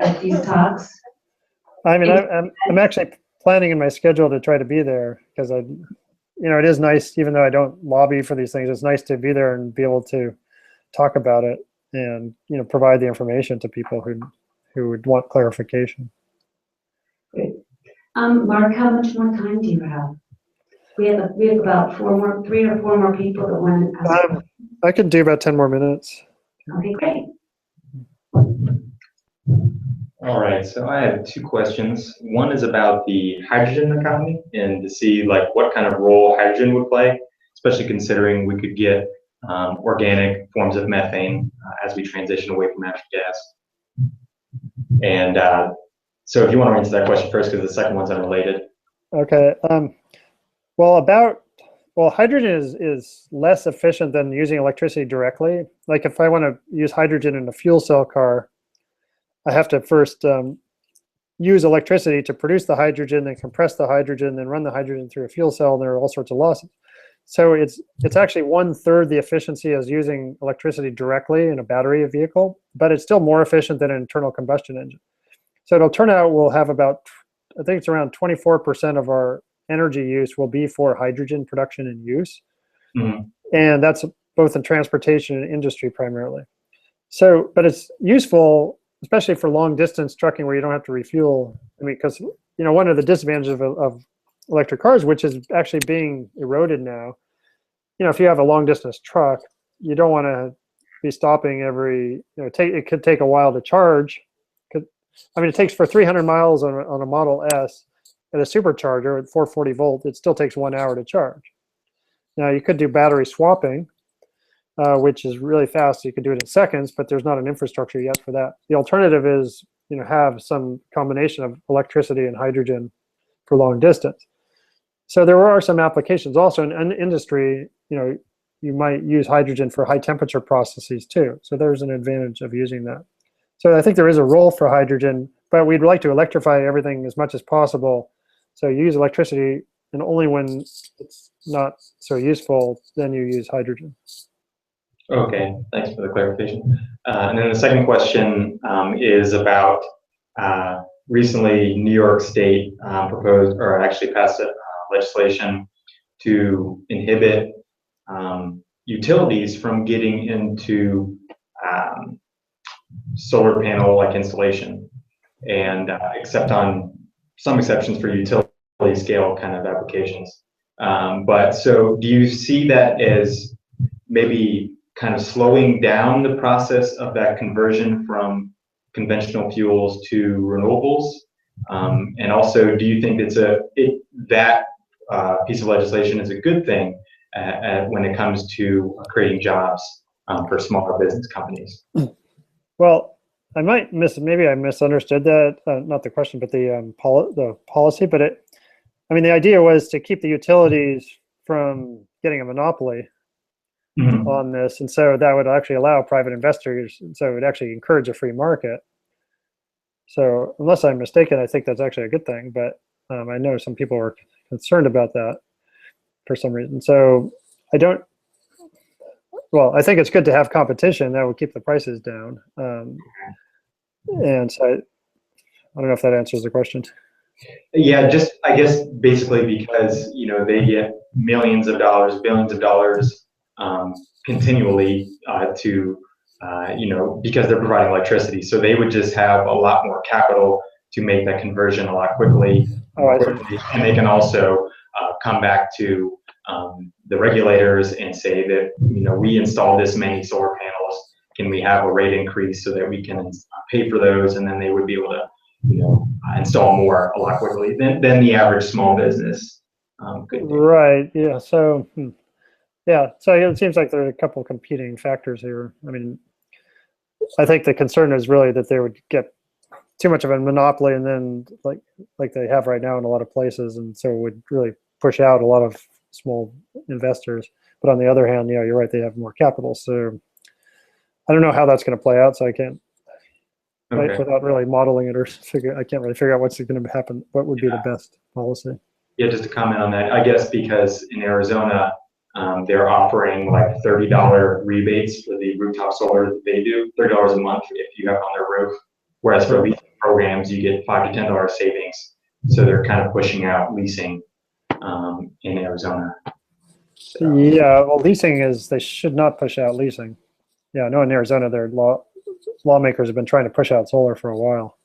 Speaker 8: at these talks?
Speaker 10: I mean, I'm actually planning in my schedule to try to be there because it is nice, even though I don't lobby for these things, it's nice to be there and be able to talk about it and, provide the information to people who would want clarification.
Speaker 8: Great. Mark, how much more time do you have? We have about 3 or 4 more people that want to ask.
Speaker 10: I could do about 10 more minutes.
Speaker 8: Okay, great.
Speaker 17: All right, so I have 2 questions. One is about the hydrogen economy and to see what kind of role hydrogen would play, especially considering we could get organic forms of methane as we transition away from natural gas. And so if you want to answer that question first, because the second one's unrelated.
Speaker 10: Okay. Well, hydrogen is less efficient than using electricity directly. Like if I want to use hydrogen in a fuel cell car, I have to first use electricity to produce the hydrogen, then compress the hydrogen, then run the hydrogen through a fuel cell, and there are all sorts of losses. So it's actually 1/3 the efficiency as using electricity directly in a battery vehicle, but it's still more efficient than an internal combustion engine. So it'll turn out we'll have about, I think it's around 24% of our energy use will be for hydrogen production and use. And that's both in transportation and industry primarily. So, but it's useful, especially for long distance trucking where you don't have to refuel. I mean, because, you know, one of the disadvantages of electric cars, which is actually being eroded now, you know, if you have a long distance truck, you don't want to be stopping every, you know, it could take a while to charge. I mean, it takes for 300 miles on a Model S at a supercharger at 440 volt, it still takes 1 hour to charge. Now you could do battery swapping, which is really fast. You could do it in seconds, but there's not an infrastructure yet for that. The alternative is, you know, have some combination of electricity and hydrogen for long distance. So there are some applications also in industry, you know, you might use hydrogen for high temperature processes too. So there's an advantage of using that. So I think there is a role for hydrogen, but we'd like to electrify everything as much as possible. So you use electricity, and only when it's not so useful, then you use hydrogen.
Speaker 17: Okay, thanks for the clarification. And then the second question is about recently New York State proposed, or actually passed legislation to inhibit utilities from getting into solar panel like installation, and except on some exceptions for utility scale kind of applications. But so do you see that as maybe kind of slowing down the process of that conversion from conventional fuels to renewables? And also, do you think that piece of legislation is a good thing when it comes to creating jobs for smaller business companies?
Speaker 10: Well, I might maybe I misunderstood that, not the question, but the policy. But I mean, the idea was to keep the utilities from getting a monopoly on this, and so that would actually allow private investors, and so it would actually encourage a free market. So unless I'm mistaken, I think that's actually a good thing, but I know some people are concerned about that for some reason. So I think it's good to have competition that will keep the prices down. And so I don't know if that answers the question.
Speaker 17: Yeah, just I guess basically because, you know, they get millions of dollars, billions of dollars continually to, you know, because they're providing electricity. So they would just have a lot more capital to make that conversion a lot quickly. And they can also come back to the regulators and say that, you know, we installed this many solar panels. Can we have a rate increase so that we can pay for those? And then they would be able to, you know, install more a lot quickly than the average small business could do.
Speaker 10: Right. Yeah. So, yeah. So it seems like there are a couple competing factors here. I mean, I think the concern is really that they would get too much of a monopoly, and then like they have right now in a lot of places, and so it would really push out a lot of small investors. But on the other hand, yeah, you're right, they have more capital. So I don't know how that's going to play out, so I can't, without really modeling it or I can't really figure out what's going to happen, what would be the best policy.
Speaker 17: Yeah, just to comment on that, I guess because in Arizona, they're offering like $30 rebates for the rooftop solar that they do, $30 a month if you have on their roof. Whereas for leasing programs, you get $5 to $10 savings. So they're kind of pushing out leasing in Arizona. So.
Speaker 10: Yeah, well, leasing they should not push out leasing. Yeah, I know in Arizona, their lawmakers have been trying to push out solar for a while.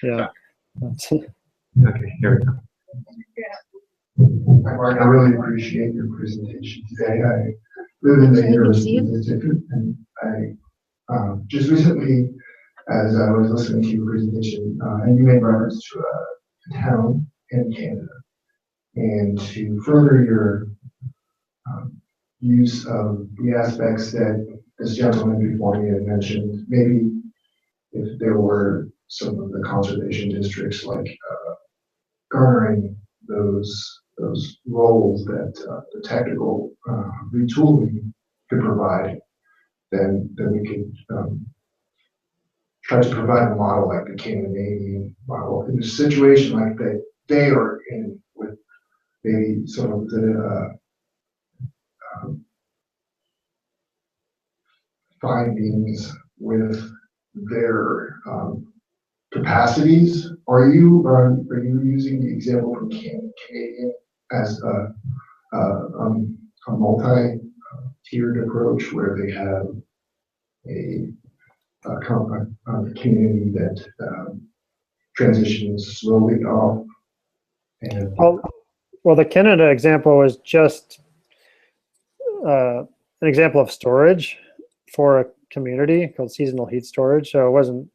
Speaker 10: Yeah.
Speaker 17: Okay, here we go.
Speaker 18: Hi, Mark. I really appreciate your presentation today. I live in the University District, and I just recently, as I was listening to your presentation, and you made reference to a town in Canada, and to further your use of the aspects that this gentleman before me had mentioned, maybe if there were some of the conservation districts like garnering those roles that the technical retooling could provide, then we could try to provide a model like the Canadian model in a situation like they are in, with maybe some of the findings with their capacities. Are you using the example from Canadian as a multi-tiered approach where they have a community that transitions slowly off? And
Speaker 10: well, the Canada example is just an example of storage for a community called seasonal heat storage. So it wasn't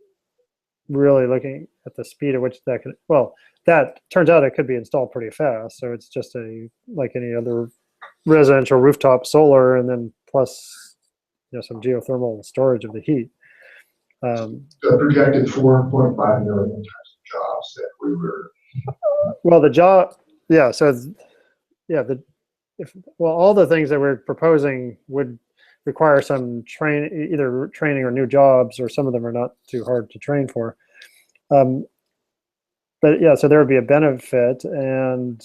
Speaker 10: really looking at the speed at which that could, well, that turns out it could be installed pretty fast. So it's just like any other residential rooftop solar, and then plus some geothermal storage of the heat.
Speaker 18: Projected 4.5 million types of jobs that we were.
Speaker 10: Well, the job, yeah. So, yeah, all the things that we're proposing would require some either training or new jobs, or some of them are not too hard to train for. But yeah, so there would be a benefit, and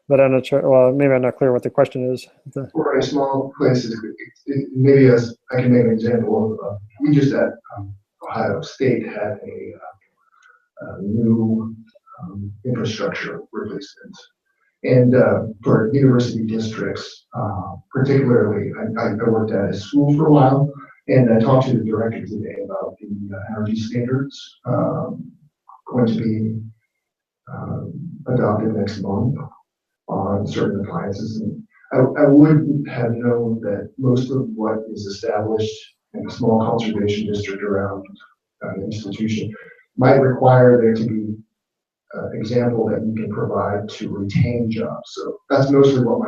Speaker 10: but I'm not sure. Well, maybe I'm not clear what the question is.
Speaker 18: For a small places, maybe as I can make an example of, we just at Ohio State had a new infrastructure replacement. And for university districts, particularly, I worked at a school for a while, and I talked to the director today about the energy standards going to be adopted next month on certain appliances. And I wouldn't have known that most of what is established in a small conservation district around an institution might require there to be example that you can provide to retain jobs. So that's mostly what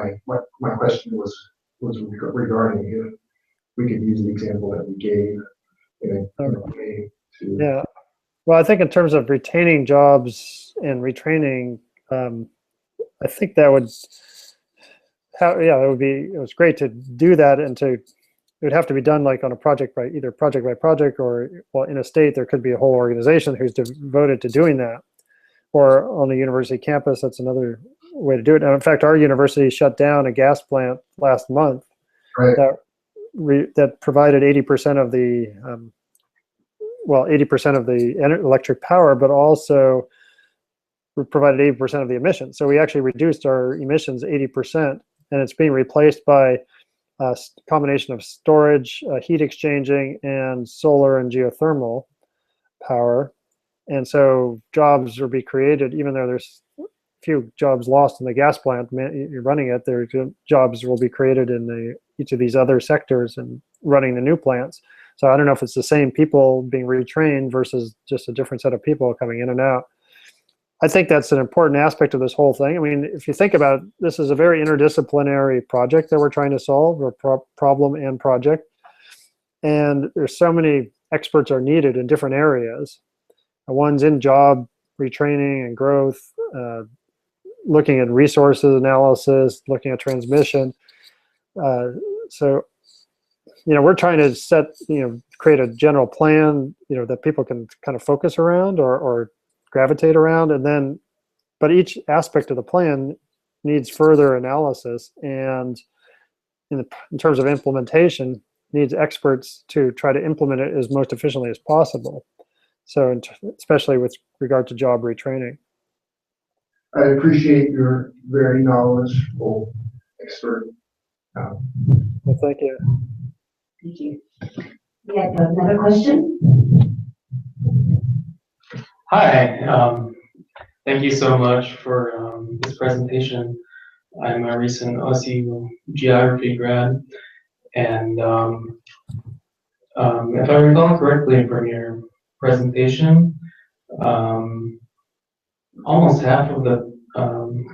Speaker 18: my question was regarding, if we could use the example that we gave in a way to.
Speaker 10: Yeah, well, I think in terms of retaining jobs and retraining, I think that would, it was great to do that, and it would have to be done like on a project by project, or well, in a state there could be a whole organization who's devoted to doing that. Or on a university campus, that's another way to do it. And in fact, our university shut down a gas plant last month that provided 80% of the 80% of the electric power, but also provided 80% of the emissions. So we actually reduced our emissions 80%, and it's being replaced by a combination of storage, heat exchanging, and solar and geothermal power. And so jobs will be created, even though there's a few jobs lost in the gas plant you're running it, there jobs will be created in each of these other sectors and running the new plants. So I don't know if it's the same people being retrained versus just a different set of people coming in and out. I think that's an important aspect of this whole thing. I mean, if you think about it, this is a very interdisciplinary project that we're trying to solve, or problem and project. And there's so many experts are needed in different areas. One's in job retraining and growth, looking at resources analysis, looking at transmission. So, we're trying to create a general plan, that people can kind of focus around or gravitate around, but each aspect of the plan needs further analysis, and in terms of implementation, needs experts to try to implement it as most efficiently as possible. So especially with regard to job retraining.
Speaker 18: I appreciate your very knowledgeable expert.
Speaker 10: Well, thank you.
Speaker 8: Thank you. We have another question.
Speaker 19: Hi, thank you so much for this presentation. I'm a recent OSU geography grad, and if I recall correctly from your presentation, almost half of the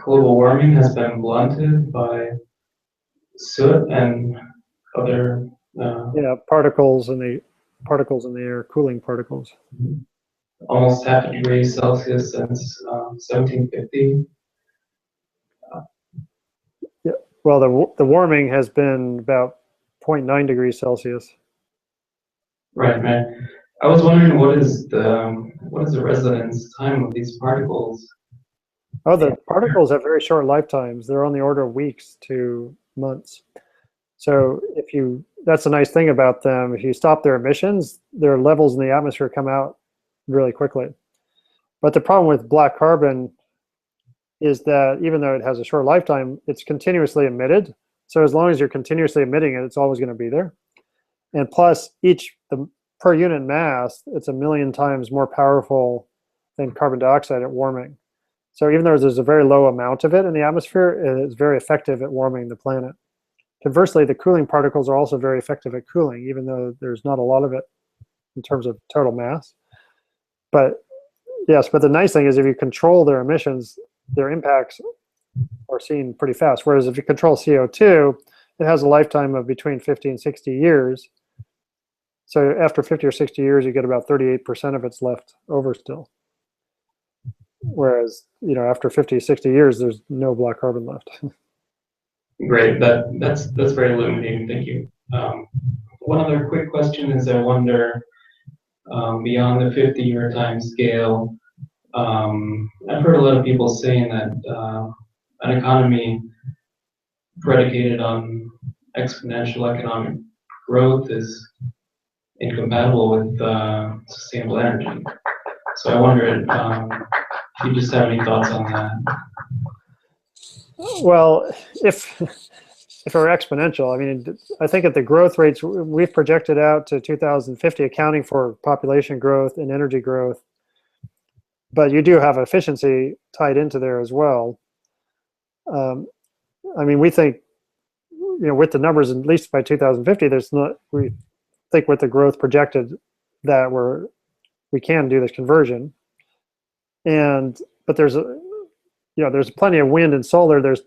Speaker 19: global warming has been blunted by soot and other
Speaker 10: particles in the air, cooling particles.
Speaker 19: Almost half a degree Celsius since 1750.
Speaker 10: Yeah, well, the warming has been about 0.9 degrees Celsius.
Speaker 19: Right, man. I was wondering what is the residence time of these particles?
Speaker 10: Oh, the particles have very short lifetimes. They're on the order of weeks to months. So if you that's a nice thing about them. If you stop their emissions, their levels in the atmosphere come out really quickly. But the problem with black carbon is that even though it has a short lifetime, it's continuously emitted. So as long as you're continuously emitting it, it's always going to be there. And plus, per unit mass, it's 1,000,000 times more powerful than carbon dioxide at warming. So even though there's a very low amount of it in the atmosphere, it is very effective at warming the planet. Conversely, the cooling particles are also very effective at cooling, even though there's not a lot of it in terms of total mass. But yes, but the nice thing is if you control their emissions, their impacts are seen pretty fast. Whereas if you control CO2, it has a lifetime of between 50 and 60 years. So after 50 or 60 years, you get about 38% of it's left over still. Whereas, after 50, 60 years, there's no black carbon left.
Speaker 19: Great, that's very illuminating, thank you. One other quick question is I wonder, beyond the 50-year time scale, I've heard a lot of people saying that an economy predicated on exponential economic growth is incompatible with sustainable energy. So I wondered if you just have any thoughts on that.
Speaker 10: Well, if it were exponential, I mean, I think at the growth rates we've projected out to 2050, accounting for population growth and energy growth, but you do have efficiency tied into there as well. I mean, we think, with the numbers, at least by 2050, we think with the growth projected that we can do this conversion. But there's plenty of wind and solar. There's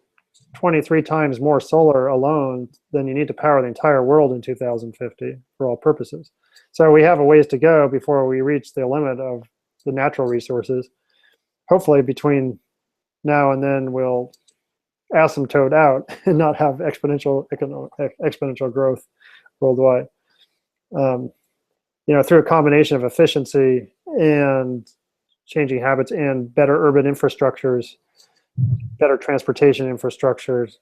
Speaker 10: 23 times more solar alone than you need to power the entire world in 2050 for all purposes. So we have a ways to go before we reach the limit of the natural resources. Hopefully between now and then we'll asymptote out and not have exponential growth worldwide. Through a combination of efficiency and changing habits and better urban infrastructures, better transportation infrastructures,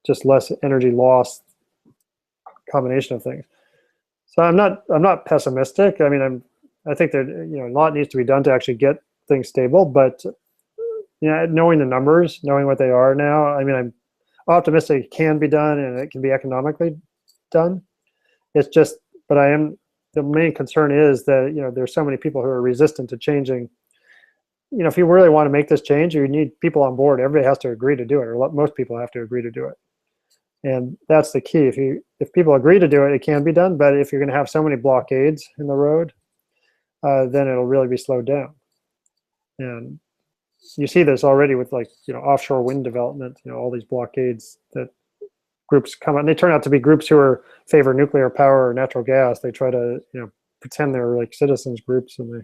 Speaker 10: just less energy loss, combination of things. So I'm not pessimistic. I mean, I think that a lot needs to be done to actually get things stable, but knowing the numbers, knowing what they are now, I mean, I'm optimistic it can be done and it can be economically done. It's just, but the main concern is that there's so many people who are resistant to changing. If you really want to make this change, you need people on board. Everybody has to agree to do it, or most people have to agree to do it. And that's the key. If people agree to do it, it can be done. But if you're going to have so many blockades in the road, then it'll really be slowed down. And you see this already with offshore wind development. All these blockades that groups come out, and they turn out to be groups who favor nuclear power or natural gas. They try to pretend they're like citizens groups, and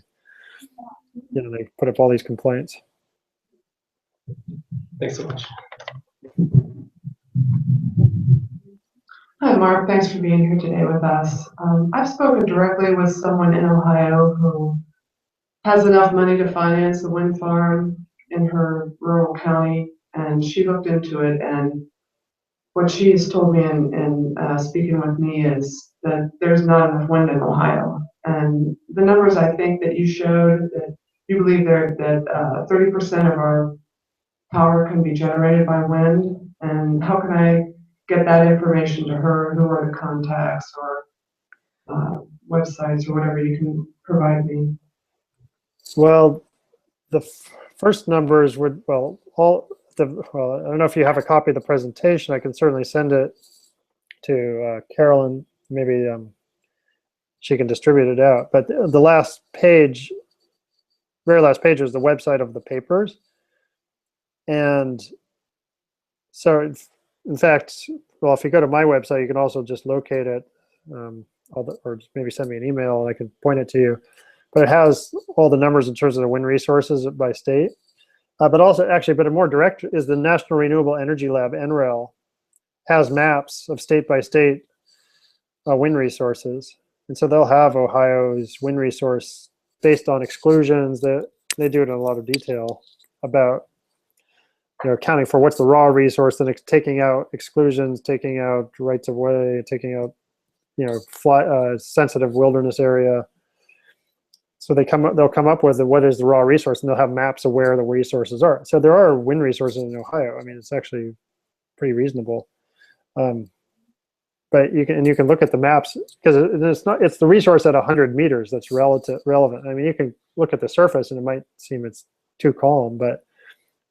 Speaker 10: they put up all these complaints.
Speaker 19: Thanks so much.
Speaker 20: Hi, Mark. Thanks for being here today with us. I've spoken directly with someone in Ohio who has enough money to finance a wind farm in her rural county, and she looked into it, and what she's told me in speaking with me is that there's not enough wind in Ohio. And the numbers I think that you showed, that you believe that 30% of our power can be generated by wind, and how can I get that information to her? Who are the contacts or websites or whatever you can provide me?
Speaker 10: Well, the first numbers would, I don't know if you have a copy of the presentation. I can certainly send it to Carolyn. Maybe she can distribute it out. But the last page, very last page, is the website of the papers. And so, in fact, well, if you go to my website, you can also just locate it, or maybe send me an email and I can point it to you. But it has all the numbers in terms of the wind resources by state. But also, actually, but a more direct is the National Renewable Energy Lab, NREL, has maps of state by state wind resources. And so they'll have Ohio's wind resource based on exclusions. That they do it in a lot of detail about accounting for what's the raw resource, and taking out exclusions, taking out rights of way, taking out, sensitive wilderness area. So they'll come up with what is the raw resource, and they'll have maps of where the resources are. So there are wind resources in Ohio. I mean, it's actually pretty reasonable. But you can look at the maps, because it's the resource at 100 meters that's relevant. I mean, you can look at the surface and it might seem it's too calm, but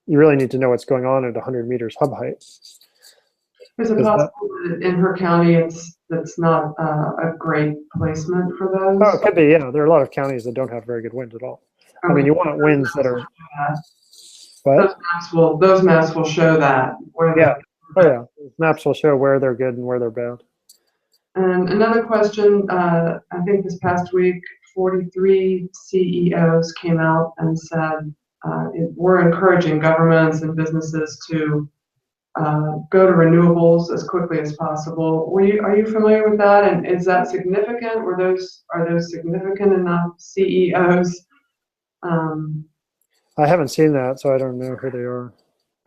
Speaker 10: you really need to know what's going on at 100 meters hub height.
Speaker 20: Is it possible that in her county that's not a great placement for those?
Speaker 10: Oh, it could be, yeah. There are a lot of counties that don't have very good winds at all. I mean, you want winds that are. What?
Speaker 20: Those maps will show that.
Speaker 10: Yeah. Oh, yeah. Maps will show where they're good and where they're bad.
Speaker 20: And another question, I think this past week, 43 CEOs came out and said, we're encouraging governments and businesses to go to renewables as quickly as possible. Are you familiar with that? And is that significant? Are those significant enough CEOs?
Speaker 10: I haven't seen that, so I don't know who they are.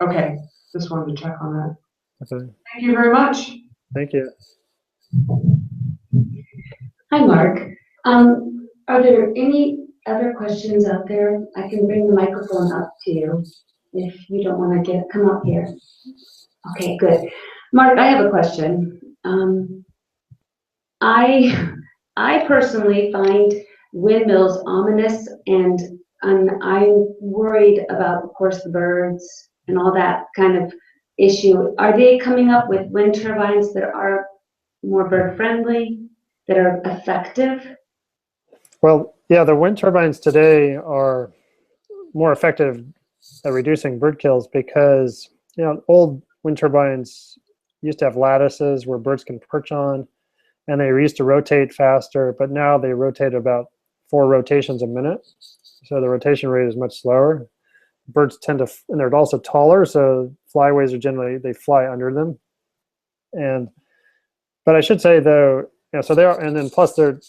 Speaker 20: Okay, just wanted to check on that.
Speaker 10: Okay.
Speaker 20: Thank you very much.
Speaker 10: Thank you.
Speaker 8: Hi, Mark. Are there any other questions out there? I can bring the microphone up to you if you don't want to come up here. Okay, good. Mark, I have a question. I personally find windmills ominous, and I'm worried about, of course, the birds and all that kind of issue. Are they coming up with wind turbines that are more bird friendly, that are effective?
Speaker 10: Well, yeah, the wind turbines today are more effective at reducing bird kills because, old wind turbines used to have lattices where birds can perch on, and they used to rotate faster, but now they rotate about 4 rotations a minute. So the rotation rate is much slower. Birds tend to, and they're also taller, so flyways are generally, they fly under them. But I should say though, so they are, and then plus there are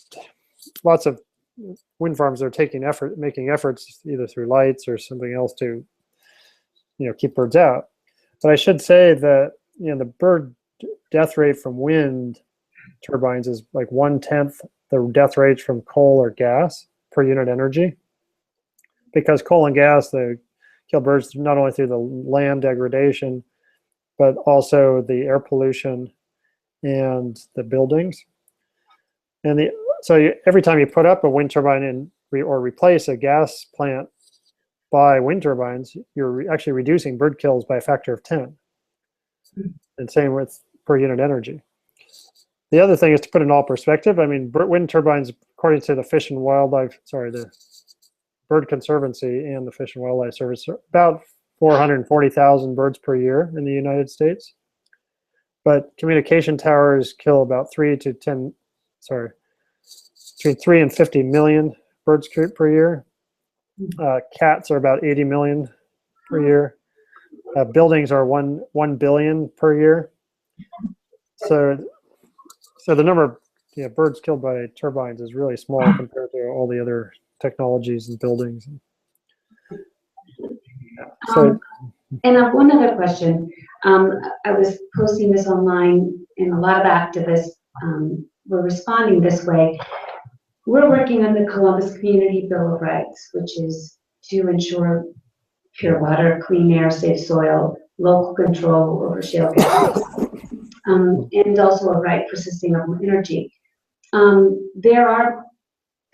Speaker 10: lots of wind farms that are making efforts either through lights or something else to, keep birds out. But I should say that, the bird death rate from wind turbines is like 1/10 the death rate from coal or gas per unit energy. Because coal and gas, they kill birds not only through the land degradation, but also the air pollution and the buildings. And every time you put up a wind turbine or replace a gas plant by wind turbines, you're actually reducing bird kills by a factor of 10. And same with per unit energy. The other thing is to put it in all perspective. I mean, wind turbines, according to the the Bird Conservancy and the Fish and Wildlife Service, are about 440,000 birds per year in the United States. But communication towers kill about between 3 and 50 million birds per year. Cats are about 80 million per year. Buildings are 1 billion per year. So the number of birds killed by turbines is really small compared to all the other technologies and buildings.
Speaker 8: And I have one other question. I was posting this online, and a lot of activists were responding this way. We're working on the Columbus Community Bill of Rights, which is to ensure pure water, clean air, safe soil, local control over shale gas, and also a right for sustainable energy. There are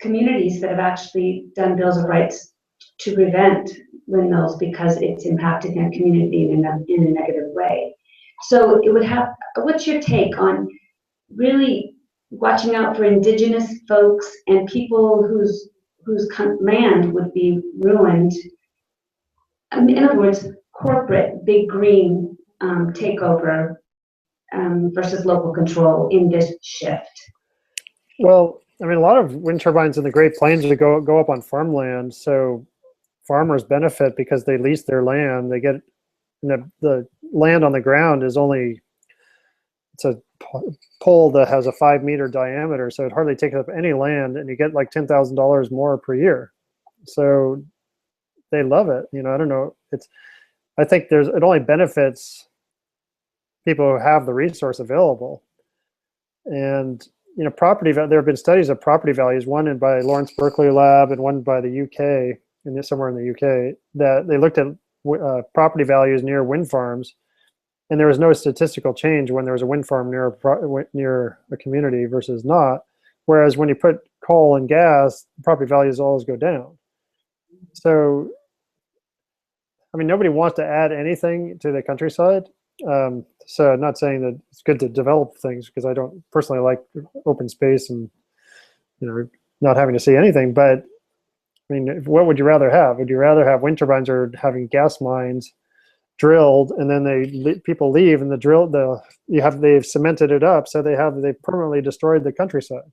Speaker 8: communities that have actually done bills of rights to prevent windmills because it's impacting their community in a negative way. So what's your take on really watching out for indigenous folks and people whose land would be ruined? In other words, corporate big green takeover versus local control in this shift.
Speaker 10: Well, I mean, a lot of wind turbines in the Great Plains go up on farmland, so farmers benefit because they lease their land. They get the land on the ground is it's a pole that has a 5-meter diameter, so it hardly takes up any land, and you get like $10,000 more per year. So they love it. I don't know. I think it only benefits people who have the resource available. And there have been studies of property values, one by Lawrence Berkeley Lab and one by the UK, somewhere in the UK, that they looked at property values near wind farms, and there was no statistical change when there was a wind farm near a community versus not. Whereas when you put coal and gas, property values always go down. So, I mean, nobody wants to add anything to the countryside. So I'm not saying that it's good to develop things, because I don't personally like open space and not having to see anything. But I mean, what would you rather have? Would you rather have wind turbines or having gas mines drilled, and then people leave, and they've cemented it up, so they permanently destroyed the countryside.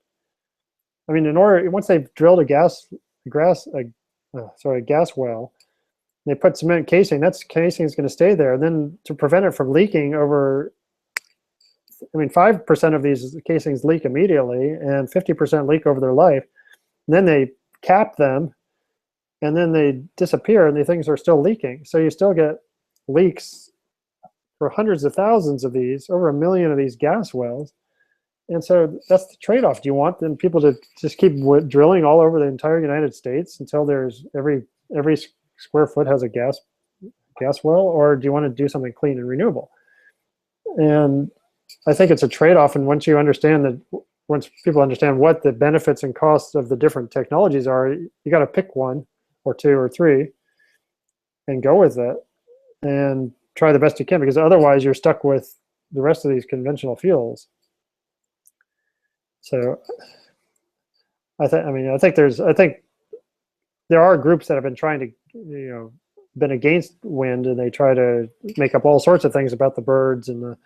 Speaker 10: I mean, once they've drilled a gas well, they put cement casing. That casing is going to stay there. And then to prevent it from leaking 5% of these casings leak immediately, and 50% leak over their life. And then they cap them, and then they disappear, and the things are still leaking. So you still get leaks for hundreds of thousands of these, over 1 million of these gas wells. And so that's the trade-off. Do you want them people to just keep drilling all over the entire United States until there's every square foot has a gas well, or do you want to do something clean and renewable? And I think it's a trade-off. And once people understand what the benefits and costs of the different technologies are, you got to pick one or two or three and go with it and try the best you can, because otherwise you're stuck with the rest of these conventional fuels. So I think there are groups that have been trying to, been against wind, and they try to make up all sorts of things about the birds and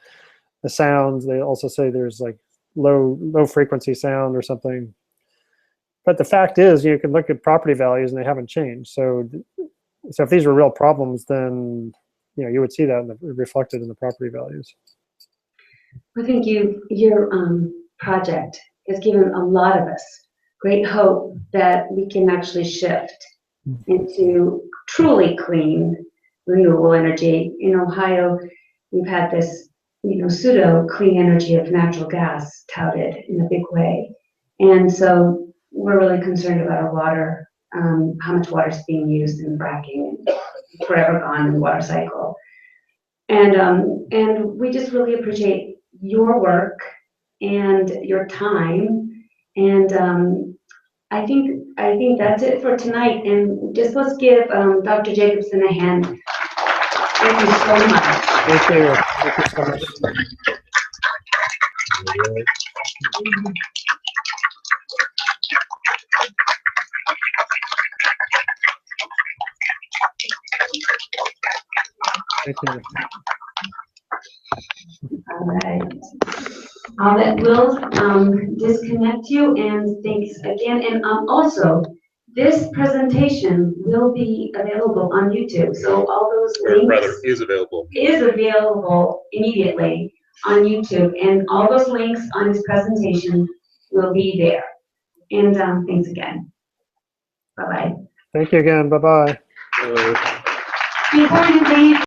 Speaker 10: the sounds. They also say there's like low frequency sound or something. But the fact is, you can look at property values and they haven't changed. So if these were real problems, then you would see that reflected in the property values.
Speaker 8: I think your project has given a lot of us great hope that we can actually shift into truly clean, renewable energy. In Ohio, we've had this, pseudo clean energy of natural gas touted in a big way. And so we're really concerned about our water, how much water is being used in fracking and forever gone in the water cycle. And we just really appreciate your work and your time. And I think that's it for tonight. And just let's give Dr. Jacobson a hand. Thank you so much.
Speaker 10: Thank you. Thank you so much. Thank you.
Speaker 8: All right. We'll disconnect you, and thanks again. And also, this presentation will be available on YouTube. So all those links,
Speaker 2: or rather is available
Speaker 8: immediately on YouTube, and all those links on this presentation will be there. And thanks again. Bye-bye.
Speaker 10: Thank you again. Bye-bye.
Speaker 8: Before you leave,